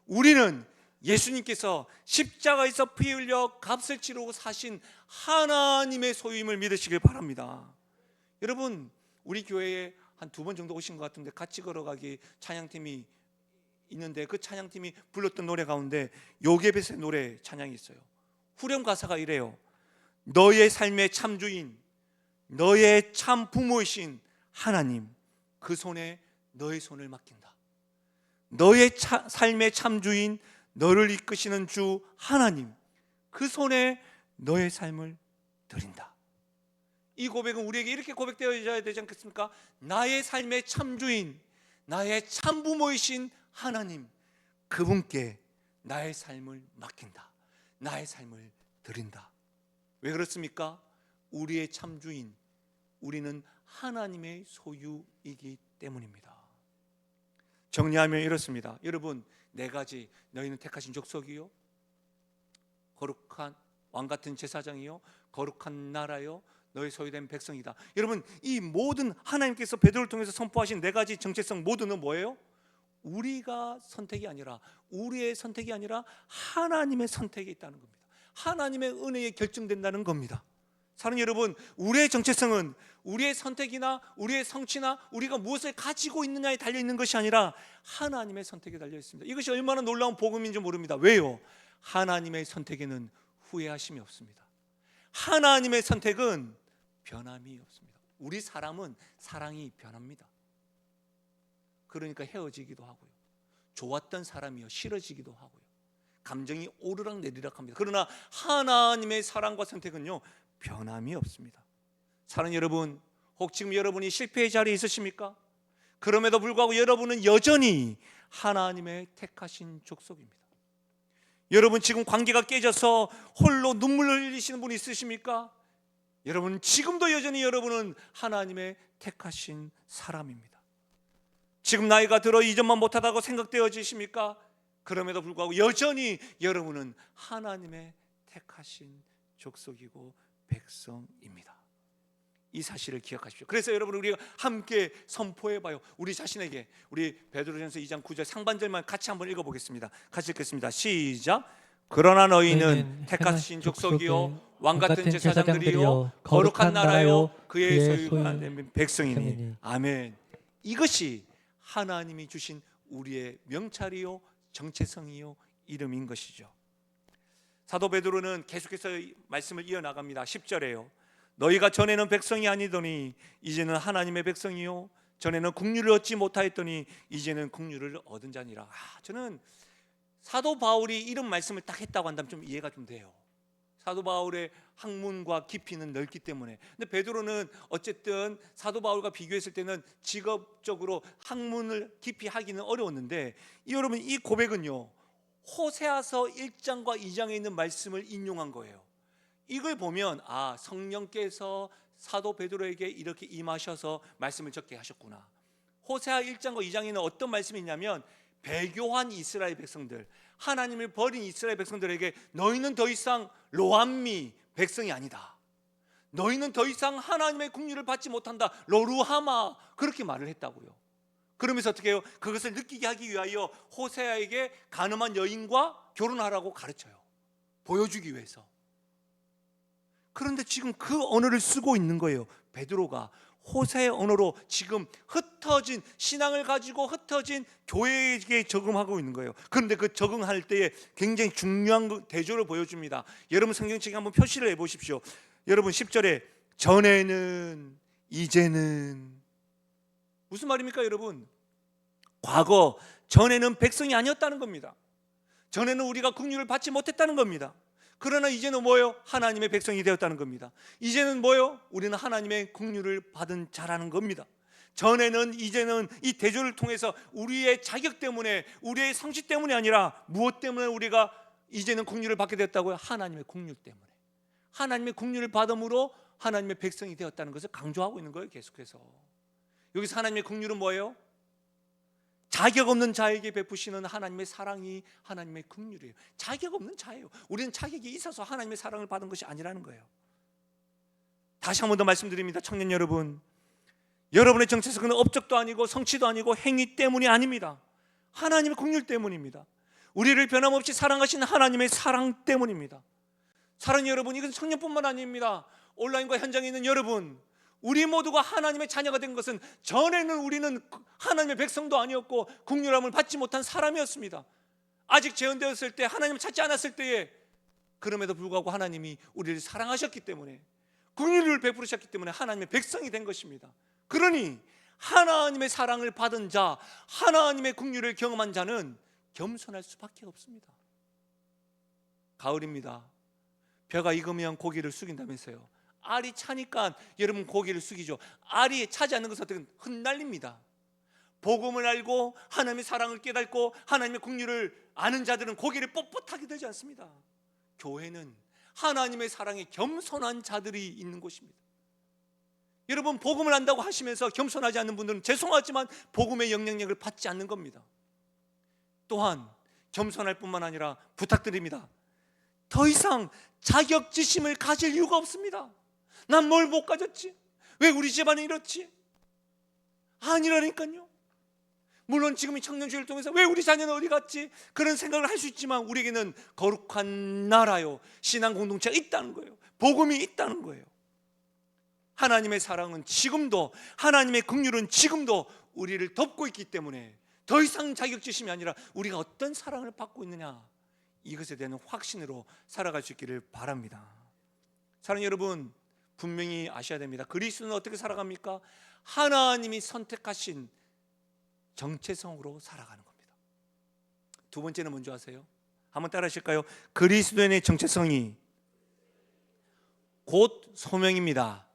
S1: 우리는 예수님께서 십자가에서 피 흘려 값을 치르고 사신 하나님의 소유임을 믿으시길 바랍니다. 여러분, 우리 교회에 한 2번 정도 오신 것 같은데 같이 걸어가기 찬양팀이 있는데, 그 찬양팀이 불렀던 노래 가운데 요게벳의 노래 찬양이 있어요. 후렴 가사가 이래요. 너의 삶의 참주인, 너의 참 부모이신 하나님, 그 손에 너의 손을 맡긴다. 너의 삶의 참주인, 너를 이끄시는 주 하나님, 그 손에 너의 삶을 드린다. 이 고백은 우리에게 이렇게 고백되어야 되지 않겠습니까? 나의 삶의 참주인, 나의 참부모이신 하나님, 그분께 나의 삶을 맡긴다. 나의 삶을 드린다. 왜 그렇습니까? 우리의 참주인, 우리는 하나님의 소유이기 때문입니다. 정리하면 이렇습니다. 여러분, 네 가지. 너희는 택하신 족속이요, 거룩한 왕 같은 제사장이요, 거룩한 나라요, 너희 소유된 백성이다. 여러분, 이 모든 하나님께서 베드로를 통해서 선포하신 네 가지 정체성 모두는 뭐예요? 우리가 선택이 아니라, 우리의 선택이 아니라 하나님의 선택이 있다는 겁니다. 하나님의 은혜에 결정된다는 겁니다. 사랑하는 여러분, 우리의 정체성은 우리의 선택이나 우리의 성취나 우리가 무엇을 가지고 있느냐에 달려 있는 것이 아니라 하나님의 선택에 달려 있습니다. 이것이 얼마나 놀라운 복음인지 모릅니다. 왜요? 하나님의 선택에는 후회하심이 없습니다. 하나님의 선택은 변함이 없습니다. 우리 사람은 사랑이 변합니다. 그러니까 헤어지기도 하고요, 좋았던 사람이요 싫어지기도 하고요, 감정이 오르락 내리락 합니다. 그러나 하나님의 사랑과 선택은요 변함이 없습니다. 사랑하는 여러분, 혹 지금 여러분이 실패의 자리에 있으십니까? 그럼에도 불구하고 여러분은 여전히 하나님의 택하신 족속입니다. 여러분, 지금 관계가 깨져서 홀로 눈물을 흘리시는 분이 있으십니까? 여러분, 지금도 여전히 여러분은 하나님의 택하신 사람입니다. 지금 나이가 들어 이전만 못하다고 생각되어지십니까? 그럼에도 불구하고 여전히 여러분은 하나님의 택하신 족속이고 백성입니다. 이 사실을 기억하십시오. 그래서 여러분, 우리가 함께 선포해봐요. 우리 자신에게. 우리 베드로전서 2장 9절 상반절만 같이 한번 읽어보겠습니다. 같이 읽겠습니다. 시작. 그러나 너희는 택하신 족속이요 왕같은 제사장들이요 거룩한 나라요 그의 소유가 된 백성이니. 아멘. 이것이 하나님이 주신 우리의 명찰이요 정체성이요 이름인 것이죠. 사도 베드로는 계속해서 말씀을 이어나갑니다. 10절에요. 너희가 전에는 백성이 아니더니 이제는 하나님의 백성이요 전에는 국류를 얻지 못하였더니 이제는 국류를 얻은 자니라. 저는 사도 바울이 이런 말씀을 딱 했다고 한다면 좀 이해가 좀 돼요. 사도 바울의 학문과 깊이는 넓기 때문에. 근데 베드로는 어쨌든 사도 바울과 비교했을 때는 직업적으로 학문을 깊이 하기는 어려웠는데, 여러분, 이 고백은요 호세아서 1장과 2장에 있는 말씀을 인용한 거예요. 이걸 보면 성령께서 사도 베드로에게 이렇게 임하셔서 말씀을 적게 하셨구나. 호세아 1장과 2장에는 어떤 말씀이 있냐면, 배교한 이스라엘 백성들, 하나님을 버린 이스라엘 백성들에게 너희는 더 이상 로암미 백성이 아니다, 너희는 더 이상 하나님의 국류를 받지 못한다, 로루하마, 그렇게 말을 했다고요. 그러면서 어떻게 해요? 그것을 느끼게 하기 위하여 호세아에게 가늠한 여인과 결혼하라고 가르쳐요. 보여주기 위해서. 그런데 지금 그 언어를 쓰고 있는 거예요. 베드로가 호세의 언어로 지금 흩어진 신앙을 가지고 흩어진 교회에게 적응하고 있는 거예요. 그런데 그 적응할 때에 굉장히 중요한 대조를 보여줍니다. 여러분 성경책에 한번 표시를 해보십시오. 여러분 10절에 전에는, 이제는, 무슨 말입니까 여러분? 과거, 전에는 백성이 아니었다는 겁니다. 전에는 우리가 국류를 받지 못했다는 겁니다. 그러나 이제는 뭐예요? 하나님의 백성이 되었다는 겁니다. 이제는 뭐예요? 우리는 하나님의 국류를 받은 자라는 겁니다. 전에는, 이제는 이 대조를 통해서 우리의 자격 때문에, 우리의 성취 때문이 아니라 무엇 때문에 우리가 이제는 국류를 받게 됐다고요? 하나님의 국류 때문에. 하나님의 국류를 받음으로 하나님의 백성이 되었다는 것을 강조하고 있는 거예요. 계속해서 여기서 하나님의 국류는 뭐예요? 자격 없는 자에게 베푸시는 하나님의 사랑이 하나님의 긍휼이에요. 자격 없는 자예요. 우리는 자격이 있어서 하나님의 사랑을 받은 것이 아니라는 거예요. 다시 한 번 더 말씀드립니다. 청년 여러분, 여러분의 정체성은 업적도 아니고 성취도 아니고 행위 때문이 아닙니다. 하나님의 긍휼 때문입니다. 우리를 변함없이 사랑하시는 하나님의 사랑 때문입니다. 사랑하는 여러분, 이것은 청년뿐만 아닙니다. 온라인과 현장에 있는 여러분, 우리 모두가 하나님의 자녀가 된 것은 전에는 우리는 하나님의 백성도 아니었고 긍휼함을 받지 못한 사람이었습니다. 아직 재혼되었을 때, 하나님을 찾지 않았을 때에, 그럼에도 불구하고 하나님이 우리를 사랑하셨기 때문에, 긍휼을 베푸셨기 때문에 하나님의 백성이 된 것입니다. 그러니 하나님의 사랑을 받은 자, 하나님의 긍휼을 경험한 자는 겸손할 수밖에 없습니다. 가을입니다. 벼가 익으면 고기를 숙인다면서요. 알이 차니까 여러분 고기를 숙이죠. 알이 차지 않는 것은 어떻게 흩날립니다. 복음을 알고 하나님의 사랑을 깨닫고 하나님의 긍휼을 아는 자들은 고기를 뻣뻣하게 되지 않습니다. 교회는 하나님의 사랑에 겸손한 자들이 있는 곳입니다. 여러분, 복음을 안다고 하시면서 겸손하지 않는 분들은 죄송하지만 복음의 영향력을 받지 않는 겁니다. 또한 겸손할 뿐만 아니라 부탁드립니다. 더 이상 자격지심을 가질 이유가 없습니다. 난 뭘 못 가졌지? 왜 우리 집안은 이렇지? 아니라니까요. 물론 지금 이 청년주의를 통해서 왜 우리 자녀는 어디 갔지? 그런 생각을 할 수 있지만 우리에게는 거룩한 나라요, 신앙 공동체가 있다는 거예요. 복음이 있다는 거예요. 하나님의 사랑은 지금도, 하나님의 긍휼은 지금도 우리를 덮고 있기 때문에 더 이상 자격지심이 아니라 우리가 어떤 사랑을 받고 있느냐, 이것에 대한 확신으로 살아갈 수 있기를 바랍니다. 사랑하는 여러분, 분명히 아셔야 됩니다. 그리스도는 어떻게 살아갑니까? 하나님이 선택하신 정체성으로 살아가는 겁니다. 두 번째는 뭔지 아세요? 한번 따라 하실까요? 그리스도인의 정체성이 곧 소명입니다.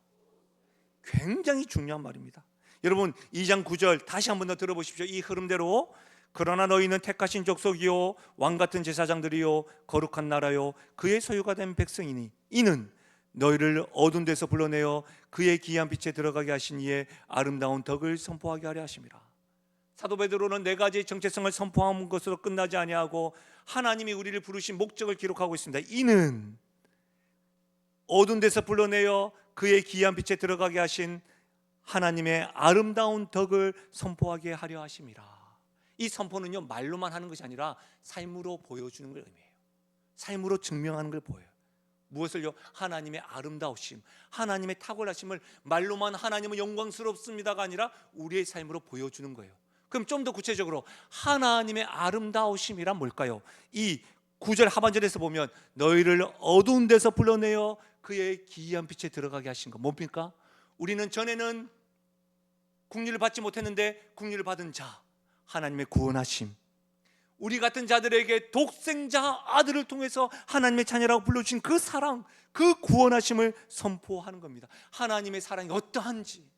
S1: 굉장히 중요한 말입니다. 여러분 2장 9절 다시 한번 더 들어보십시오. 이 흐름대로 그러나 너희는 택하신 족속이요 왕같은 제사장들이요 거룩한 나라요 그의 소유가 된 백성이니 이는 너희를 어두운 데서 불러내어 그의 귀한 빛에 들어가게 하신 이의 아름다운 덕을 선포하게 하려 하심이라. 사도 베드로는 네 가지의 정체성을 선포한 것으로 끝나지 아니하고 하나님이 우리를 부르신 목적을 기록하고 있습니다. 이는 어두운 데서 불러내어 그의 귀한 빛에 들어가게 하신 하나님의 아름다운 덕을 선포하게 하려 하심이라. 이 선포는요 말로만 하는 것이 아니라 삶으로 보여주는 걸 의미해요. 삶으로 증명하는 걸 보여요. 무엇을요? 하나님의 아름다우심, 하나님의 탁월하심을 말로만 하나님은 영광스럽습니다가 아니라 우리의 삶으로 보여주는 거예요. 그럼 좀 더 구체적으로 하나님의 아름다우심이란 뭘까요? 이 9절 하반절에서 보면 너희를 어두운 데서 불러내어 그의 기이한 빛에 들어가게 하신 거 뭡니까? 우리는 전에는 긍휼을 받지 못했는데 긍휼을 받은 자, 하나님의 구원하심, 우리 같은 자들에게 독생자 아들을 통해서 하나님의 자녀라고 불러주신 그 사랑, 그 구원하심을 선포하는 겁니다. 하나님의 사랑이 어떠한지,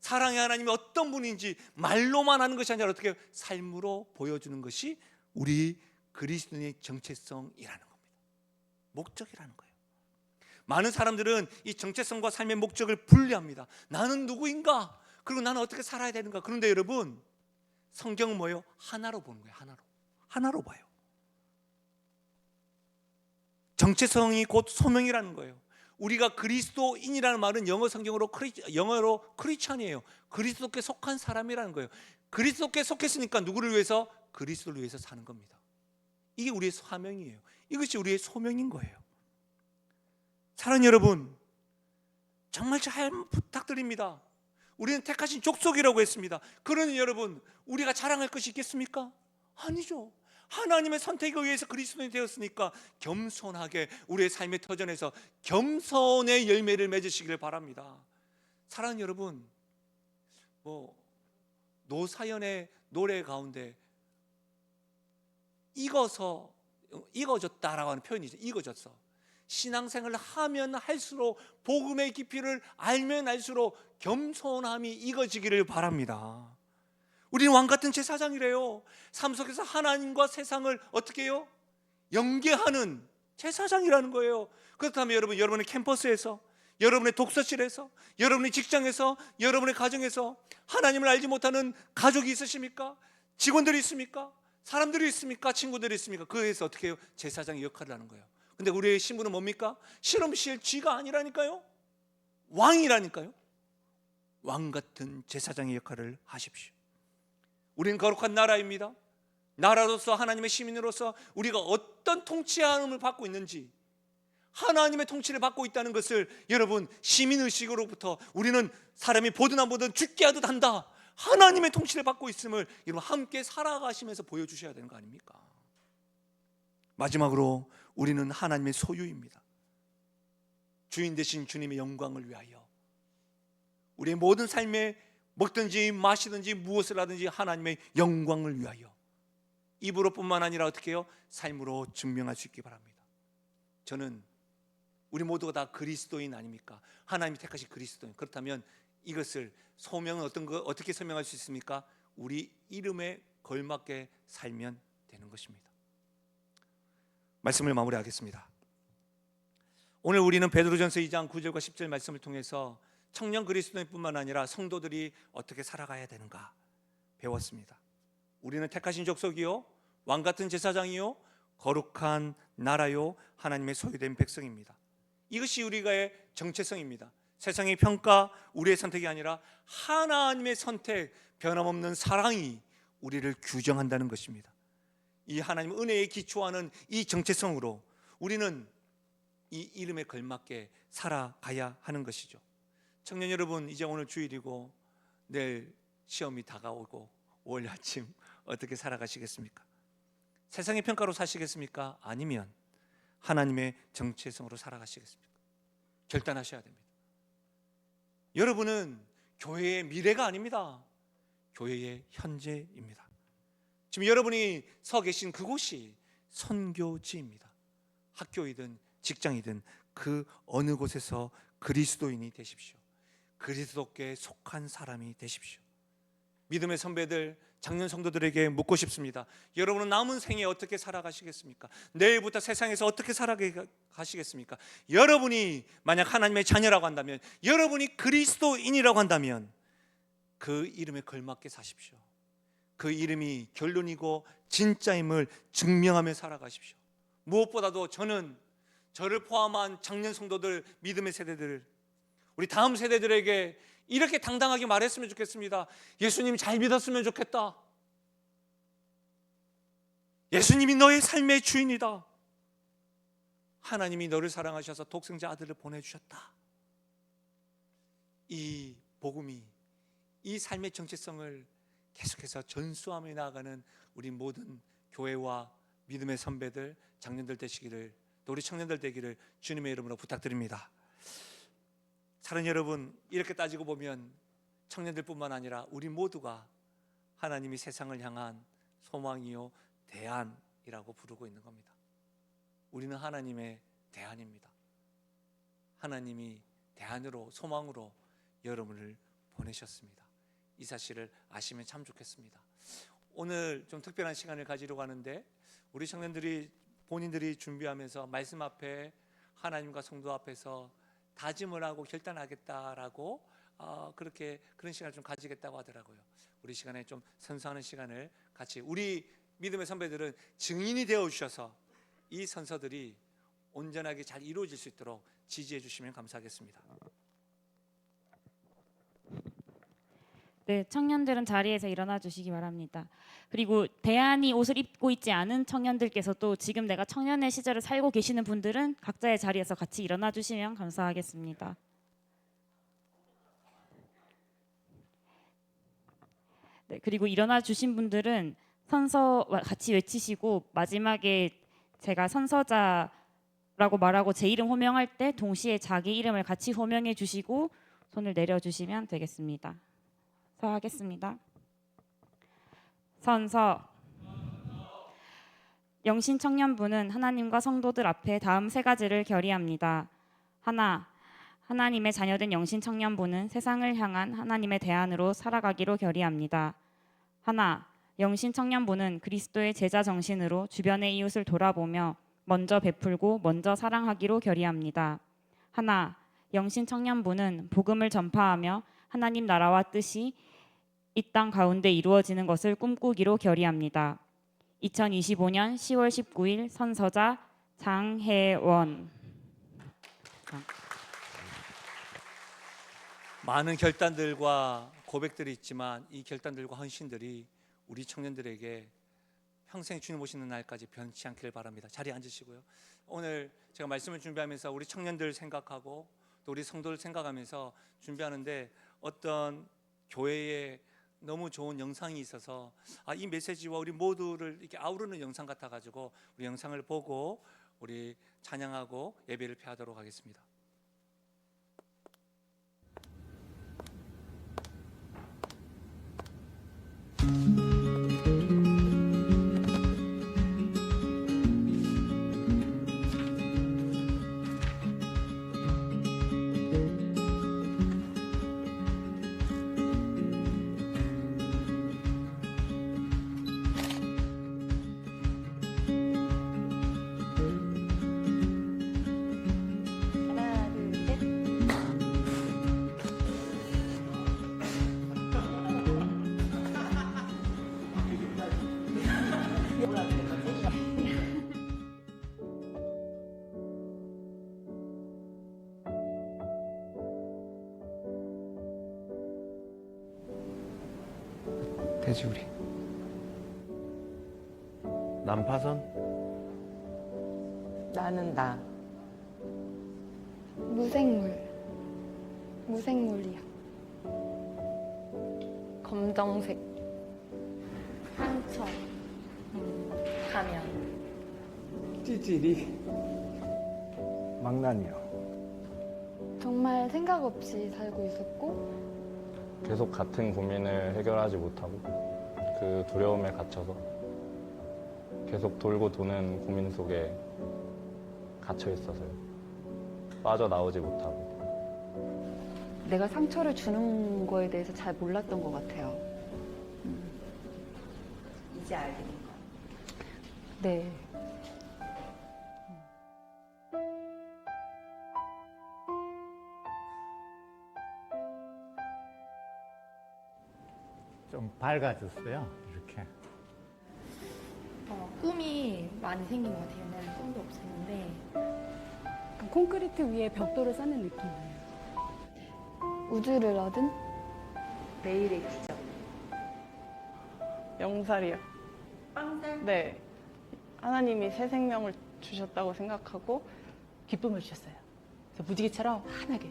S1: 사랑의 하나님이 어떤 분인지 말로만 하는 것이 아니라 어떻게 삶으로 보여주는 것이 우리 그리스도인의 정체성이라는 겁니다. 목적이라는 거예요. 많은 사람들은 이 정체성과 삶의 목적을 분리합니다. 나는 누구인가? 그리고 나는 어떻게 살아야 되는가? 그런데 여러분, 성경은 뭐예요? 하나로 보는 거예요. 하나로 봐요. 정체성이 곧 소명이라는 거예요. 우리가 그리스도인이라는 말은 영어로 크리스찬이에요. 그리스도께 속한 사람이라는 거예요. 그리스도께 속했으니까 누구를 위해서? 그리스도를 위해서 사는 겁니다. 이게 우리의 사명이에요. 이것이 우리의 소명인 거예요. 사랑하는 여러분, 정말 잘 부탁드립니다. 우리는 택하신 족속이라고 했습니다. 그러니 여러분, 우리가 자랑할 것이 있겠습니까? 아니죠. 하나님의 선택에 의해서 그리스도인이 되었으니까 겸손하게 우리의 삶의 터전에서 겸손의 열매를 맺으시기를 바랍니다. 사랑하는 여러분, 노사연의 노래 가운데 익어졌다라고 하는 표현이 있어요. 익어졌어. 신앙생활을 하면 할수록 복음의 깊이를 알면 알수록 겸손함이 익어지기를 바랍니다. 우리는 왕같은 제사장이래요. 삶 속에서 하나님과 세상을 어떻게 해요? 연계하는 제사장이라는 거예요. 그렇다면 여러분, 여러분의 캠퍼스에서, 여러분의 독서실에서, 여러분의 직장에서, 여러분의 가정에서 하나님을 알지 못하는 가족이 있으십니까? 직원들이 있습니까? 사람들이 있습니까? 친구들이 있습니까? 그에서 어떻게 해요? 제사장의 역할을 하는 거예요. 근데 우리의 신분은 뭡니까? 실험실 쥐가 아니라니까요. 왕이라니까요. 왕 같은 제사장의 역할을 하십시오. 우리는 거룩한 나라입니다. 나라로서, 하나님의 시민으로서 우리가 어떤 통치함을 받고 있는지, 하나님의 통치를 받고 있다는 것을 여러분, 시민의식으로부터 우리는 사람이 보든 안 보든 죽게 하듯 한다, 하나님의 통치를 받고 있음을 여러분 함께 살아가시면서 보여주셔야 되는 거 아닙니까? 마지막으로 우리는 하나님의 소유입니다. 주인 되신 주님의 영광을 위하여 우리의 모든 삶에 먹든지 마시든지 무엇을 하든지 하나님의 영광을 위하여 입으로뿐만 아니라 어떻게 해요? 삶으로 증명할 수 있기 바랍니다. 저는 우리 모두가 다 그리스도인 아닙니까? 하나님이 택하신 그리스도인. 그렇다면 이것을 소명은 어떻게 설명할 수 있습니까? 우리 이름에 걸맞게 살면 되는 것입니다. 말씀을 마무리하겠습니다. 오늘 우리는 베드로전서 2장 9절과 10절 말씀을 통해서 청년 그리스도인뿐만 아니라 성도들이 어떻게 살아가야 되는가 배웠습니다. 우리는 택하신 족속이요 왕 같은 제사장이요 거룩한 나라요 하나님의 소유된 백성입니다. 이것이 우리가의 정체성입니다. 세상의 평가, 우리의 선택이 아니라 하나님의 선택, 변함없는 사랑이 우리를 규정한다는 것입니다. 이 하나님 은혜에 기초하는 이 정체성으로 우리는 이 이름에 걸맞게 살아가야 하는 것이죠. 청년 여러분, 이제 오늘 주일이고 내일 시험이 다가오고 5월 아침 어떻게 살아가시겠습니까? 세상의 평가로 사시겠습니까? 아니면 하나님의 정체성으로 살아가시겠습니까? 결단하셔야 됩니다. 여러분은 교회의 미래가 아닙니다. 교회의 현재입니다. 지금 여러분이 서 계신 그곳이 선교지입니다. 학교이든 직장이든 그 어느 곳에서 그리스도인이 되십시오. 그리스도께 속한 사람이 되십시오. 믿음의 선배들, 작년 성도들에게 묻고 싶습니다. 여러분은 남은 생에 어떻게 살아가시겠습니까? 내일부터 세상에서 어떻게 살아가시겠습니까? 여러분이 만약 하나님의 자녀라고 한다면, 여러분이 그리스도인이라고 한다면 그 이름에 걸맞게 사십시오. 그 이름이 결론이고 진짜임을 증명하며 살아가십시오. 무엇보다도 저를 포함한 작년 성도들, 믿음의 세대들, 우리 다음 세대들에게 이렇게 당당하게 말했으면 좋겠습니다. 예수님 잘 믿었으면 좋겠다. 예수님이 너의 삶의 주인이다. 하나님이 너를 사랑하셔서 독생자 아들을 보내주셨다. 이 복음이, 이 삶의 정체성을 계속해서 전수하며 나아가는 우리 모든 교회와 믿음의 선배들, 장년들 되시기를, 또 우리 청년들 되기를 주님의 이름으로 부탁드립니다. 사랑하는 여러분, 이렇게 따지고 보면 청년들뿐만 아니라 우리 모두가 하나님이 세상을 향한 소망이요 대안이라고 부르고 있는 겁니다. 우리는 하나님의 대안입니다. 하나님이 대안으로, 소망으로 여러분을 보내셨습니다. 이 사실을 아시면 참 좋겠습니다. 오늘 좀 특별한 시간을 가지려고 하는데, 우리 청년들이 본인들이 준비하면서 말씀 앞에 하나님과 성도 앞에서 다짐을 하고 결단하겠다라고 그런 시간을 좀 가지겠다고 하더라고요. 우리 시간에 좀 선서하는 시간을 같이, 우리 믿음의 선배들은 증인이 되어 주셔서 이 선서들이 온전하게 잘 이루어질 수 있도록 지지해 주시면 감사하겠습니다.
S3: 네, 청년들은 자리에서 일어나 주시기 바랍니다. 그리고 대안이 옷을 입고 있지 않은 청년들께서도 지금 내가 청년의 시절을 살고 계시는 분들은 각자의 자리에서 같이 일어나 주시면 감사하겠습니다. 네, 그리고 일어나 주신 분들은 선서와 같이 외치시고, 마지막에 제가 선서자라고 말하고 제 이름 호명할 때 동시에 자기 이름을 같이 호명해 주시고 손을 내려 주시면 되겠습니다. 하겠습니다. 선서. 영신 청년부는 하나님과 성도들 앞에 다음 세 가지를 결의합니다. 하나, 하나님의 자녀된 영신 청년부는 세상을 향한 하나님의 대안으로 살아가기로 결의합니다. 하나, 영신 청년부는 그리스도의 제자 정신으로 주변의 이웃을 돌아보며 먼저 베풀고 먼저 사랑하기로 결의합니다. 하나, 영신 청년부는 복음을 전파하며 하나님 나라와 뜻이 이 땅 가운데 이루어지는 것을 꿈꾸기로 결의합니다. 2025년 10월 19일 선서자 장혜원.
S1: 많은 결단들과 고백들이 있지만 이 결단들과 헌신들이 우리 청년들에게 평생 주님 오시는 날까지 변치 않기를 바랍니다. 자리에 앉으시고요. 오늘 제가 말씀을 준비하면서 우리 청년들 생각하고 또 우리 성도를 생각하면서 준비하는데, 어떤 교회에 너무 좋은 영상이 있어서 이 메시지와 우리 모두를 이렇게 아우르는 영상 같아가지고 우리 영상을 보고 우리 찬양하고 예배를 폐하도록 하겠습니다.
S3: 하나,
S4: 해주리.
S5: 난파선?
S6: 나는 나.
S7: 무생물이야. 검정색. 상처. 가면.
S4: 찌질이. 망나니요.
S7: 정말 생각 없이 살고 있었고
S8: 계속 같은 고민을 해결하지 못하고 그 두려움에 갇혀서 계속 돌고 도는 고민 속에 갇혀 있어서요. 빠져나오지 못하고.
S6: 내가 상처를 주는 거에 대해서 잘 몰랐던 것 같아요. 이제 알게 된 거.
S7: 네.
S9: 좀 밝아졌어요. 이렇게.
S7: 꿈이 많이 생긴 것 같아요. 옛날에 꿈도 없었는데
S10: 콘크리트 위에 벽돌을 쌓는 느낌이에요.
S7: 우주를 얻은
S6: 내일의 기적.
S11: 영살이요. 빵살? 네. 하나님이 새 생명을 주셨다고 생각하고
S10: 기쁨을 주셨어요. 그래서 무지개처럼 환하게.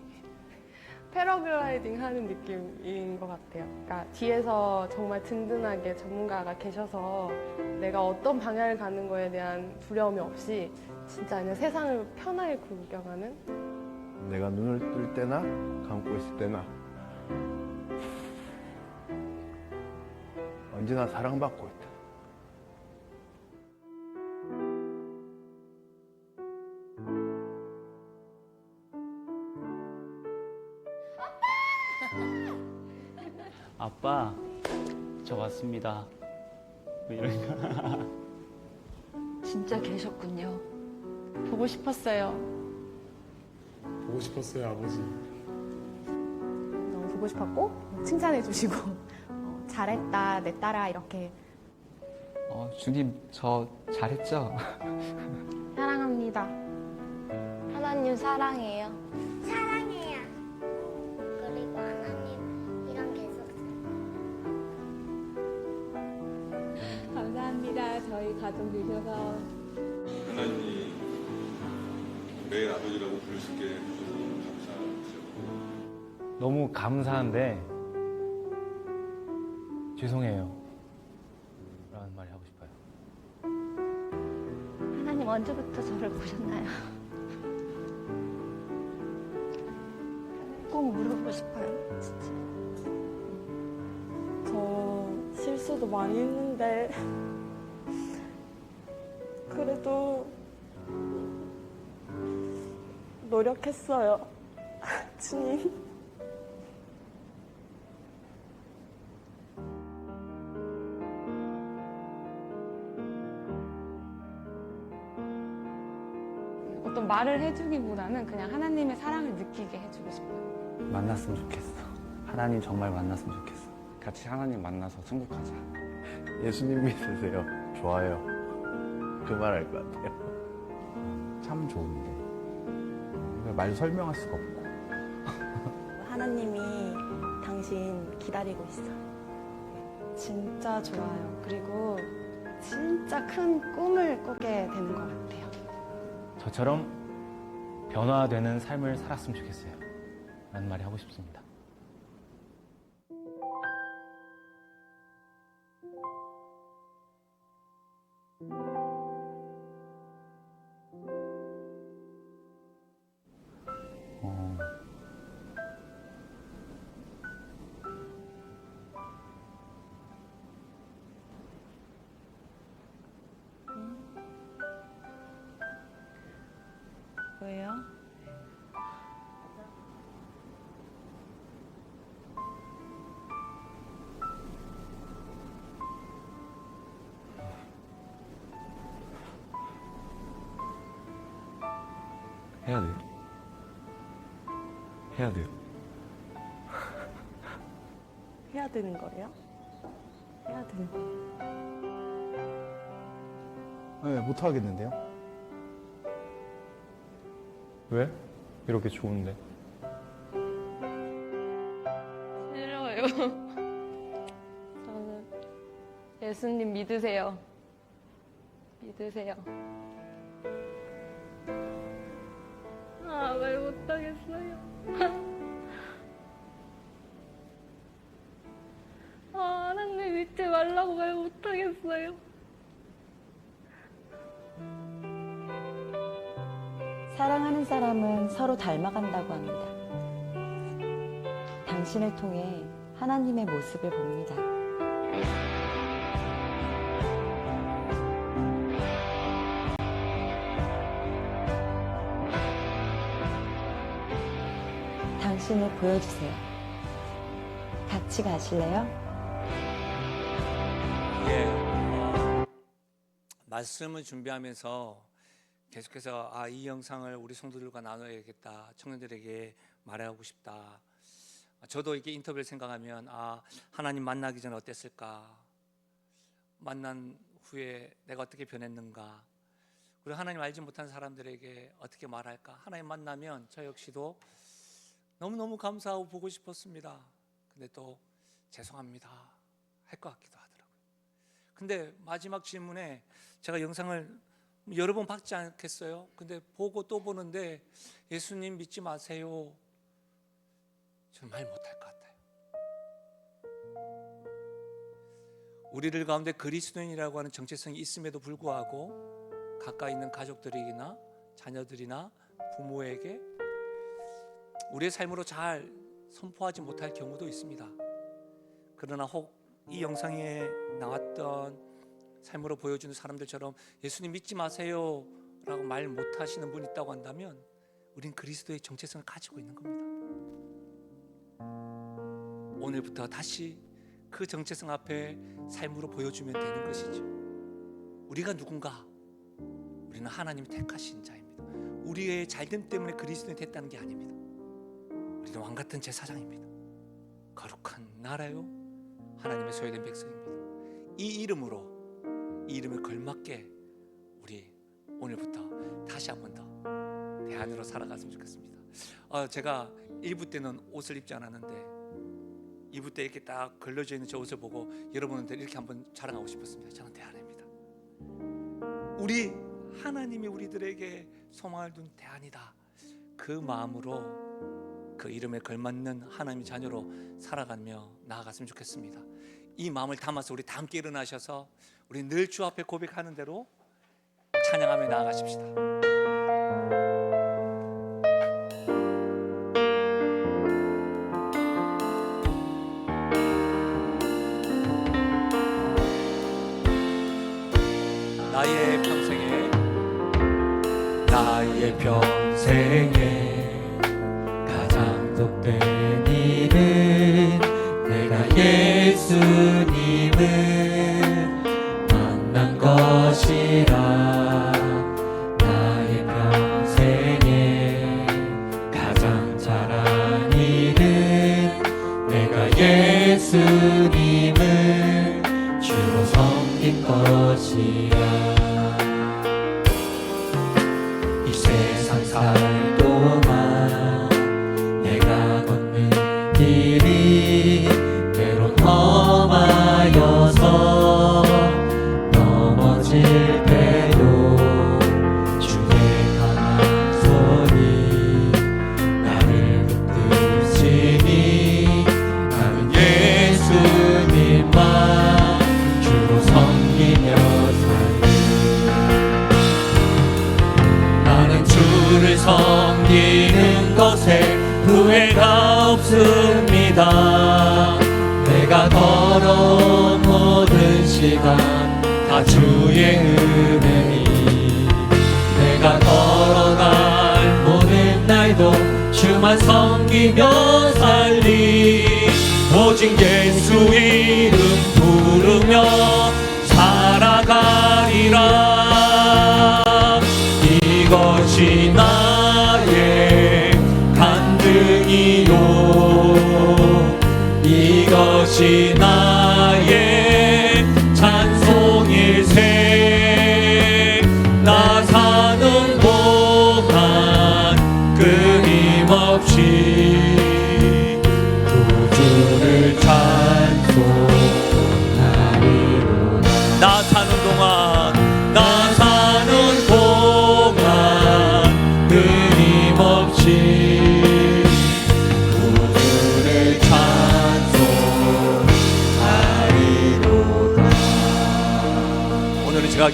S11: 패러글라이딩 하는 느낌인 것 같아요. 그러니까 뒤에서 정말 든든하게 전문가가 계셔서 내가 어떤 방향을 가는 거에 대한 두려움이 없이 진짜 그냥 세상을 편하게 구경하는?
S5: 내가 눈을 뜰 때나 감고 있을 때나 언제나 사랑받고 있다.
S4: 아빠, 저 왔습니다. 뭐 이런
S6: 진짜 계셨군요.
S11: 보고 싶었어요.
S12: 보고 싶었어요, 아버지.
S10: 너무 보고 싶었고 칭찬해 주시고 잘했다 내 딸아 이렇게.
S4: 주님, 저 잘했죠?
S7: 사랑합니다. 하나님 사랑해요.
S13: 사랑해요. 그리고 하나님이랑 계속
S10: 감사합니다. 저희 가족 되셔서.
S12: 하나님이 매일 아버지라고 부를 수 있게 해주셔서 너무 감사합니다.
S8: 너무 감사한데 죄송해요 라는 말이 하고 싶어요.
S7: 하나님 언제부터 저를 보셨나요? 꼭 물어보고 싶어요. 진짜.
S11: 저 실수도 많이 했는데 그래도 노력했어요. 주님. 어떤 말을 해주기보다는 그냥 하나님의 사랑을 느끼게 해주고 싶어요.
S4: 만났으면 좋겠어. 하나님 정말 만났으면 좋겠어. 같이 하나님 만나서 승복하자.
S5: 예수님 믿으세요. 좋아요. 그 말 할 것 같아요.
S4: 참 좋은데. 말로 설명할 수가 없고.
S10: 하나님이 당신 기다리고 있어.
S11: 진짜 좋아요. 그리고 진짜 큰 꿈을 꾸게 되는 것 같아요.
S8: 저처럼 변화되는 삶을 살았으면 좋겠어요 라는 말이 하고 싶습니다.
S11: 왜요?
S4: 해야 돼요. 해야 돼요.
S11: 해야 되는 거예요? 해야 되는 거예요?
S9: 네, 못 하겠는데요.
S8: 왜? 이렇게 좋은데.
S11: 싫어요. 저는 예수님 믿으세요. 믿으세요. 말 못하겠어요. 하나님 믿지 말라고 말 못하겠어요.
S6: 사랑하는 사람은 서로 닮아간다고 합니다. 당신을 통해 하나님의 모습을 봅니다. 당신을 보여주세요. 같이 가실래요?
S1: 말씀을 준비하면서 계속해서 이 영상을 우리 성도들과 나눠야겠다, 청년들에게 말하고 싶다. 저도 이렇게 인터뷰를 생각하면 하나님 만나기 전에 어땠을까, 만난 후에 내가 어떻게 변했는가, 그리고 하나님 알지 못한 사람들에게 어떻게 말할까. 하나님 만나면 저 역시도 너무너무 감사하고 보고 싶었습니다. 근데 또 죄송합니다 할 것 같기도 하더라고요. 근데 마지막 질문에 제가 영상을 여러 번 받지 않겠어요? 근데 보고 또 보는데 예수님 믿지 마세요, 저는 말 못할 것 같아요. 우리들 가운데 그리스도인이라고 하는 정체성이 있음에도 불구하고 가까이 있는 가족들이나 자녀들이나 부모에게 우리의 삶으로 잘 선포하지 못할 경우도 있습니다. 그러나 혹 이 영상에 나왔던 삶으로 보여주는 사람들처럼 예수님 믿지 마세요 라고 말 못하시는 분이 있다고 한다면 우린 그리스도의 정체성을 가지고 있는 겁니다. 오늘부터 다시 그 정체성 앞에 삶으로 보여주면 되는 것이죠. 우리가 누군가? 우리는 하나님이 택하신 자입니다. 우리의 잘됨 때문에 그리스도인이 됐다는 게 아닙니다. 우리는 왕같은 제사장입니다. 거룩한 나라요, 하나님의 소유된 백성입니다. 이 이름으로, 이 이름에 걸맞게 우리 오늘부터 다시 한 번 더 대안으로 살아갔으면 좋겠습니다. 제가 1부 때는 옷을 입지 않았는데 2부 때 이렇게 딱 걸려져 있는 저 옷을 보고 여러분들 이렇게 한번 자랑하고 싶었습니다. 저는 대안입니다. 우리 하나님이 우리들에게 소망을 둔 대안이다. 그 마음으로 그 이름에 걸맞는 하나님의 자녀로 살아가며 나아갔으면 좋겠습니다. 이 마음을 담아서 우리 다 함께 일어나셔서 우리 늘 주 앞에 고백하는 대로 찬양하며 나아가십시다. 나의 평생에 가장 복된 일은 내가 예수님을 만난 것이라. 나의 평생에 가장 잘한 일은 내가 예수님을 주로 섬긴 것이라. 세상 살 동안 내가 걷는 길이 때론 험하여서 넘어질 때도 주의 강한 손이 나를 붙드시니 나는 예수님만 주로 섬기며 주를 섬기는 것에 후회가 없습니다. 내가 걸어온 모든 시간 다 주의 은혜니 내가 걸어갈 모든 날도 주만 섬기며 살리. 오직 예수 이름 부르며 살아가리라. 이것이 나의 간증이요 이것이 나의 찬송일세. 나 사는 동안 끊임없이 구주를 찬송하리로다.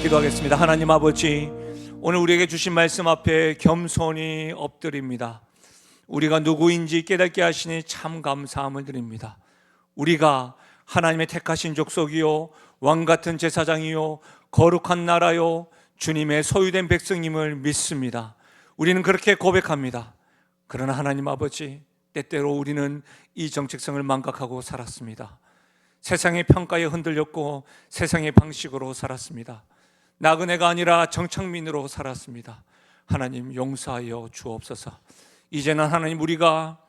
S1: 기도하겠습니다. 하나님 아버지, 오늘 우리에게 주신 말씀 앞에 겸손히 엎드립니다. 우리가 누구인지 깨닫게 하시니 참 감사함을 드립니다. 우리가 하나님의 택하신 족속이요 왕같은 제사장이요 거룩한 나라요 주님의 소유된 백성임을 믿습니다. 우리는 그렇게 고백합니다. 그러나 하나님 아버지, 때때로 우리는 이 정체성을 망각하고 살았습니다. 세상의 평가에 흔들렸고 세상의 방식으로 살았습니다. 나그네가 아니라 정착민으로 살았습니다. 하나님 용서하여 주옵소서. 이제는 하나님, 우리가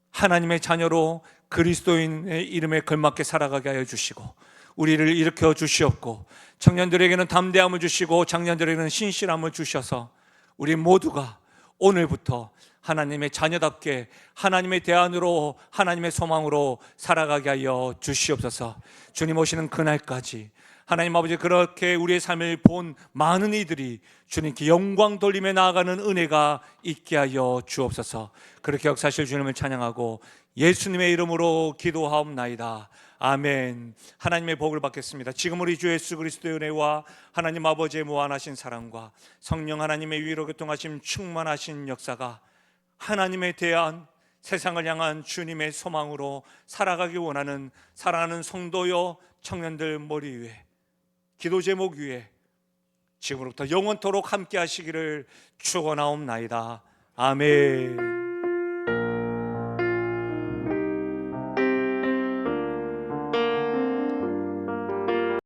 S1: 하나님의 자녀로 그리스도인의 이름에 걸맞게 살아가게 하여 주시고 우리를 일으켜 주시옵고 청년들에게는 담대함을 주시고 장년들에게는 신실함을 주셔서 우리 모두가 오늘부터 하나님의 자녀답게 하나님의 대안으로 하나님의 소망으로 살아가게 하여 주시옵소서. 주님 오시는 그날까지 하나님 아버지, 그렇게 우리의 삶을 본 많은 이들이 주님께 영광 돌리며 나아가는 은혜가 있게 하여 주옵소서. 그렇게 역사하실 주님을 찬양하고 예수님의 이름으로 기도하옵나이다. 아멘. 하나님의 복을 받겠습니다. 지금 우리 주 예수 그리스도의 은혜와 하나님 아버지의 무한하신 사랑과 성령 하나님의 위로 교통하심 충만하신 역사가 하나님에 대한 세상을 향한 주님의 소망으로 살아가기 원하는 사랑하는 성도요 청년들 머리 위에, 기도 제목 위에 지금부터 영원토록 함께 하시기를 축원하옵나이다. 아멘.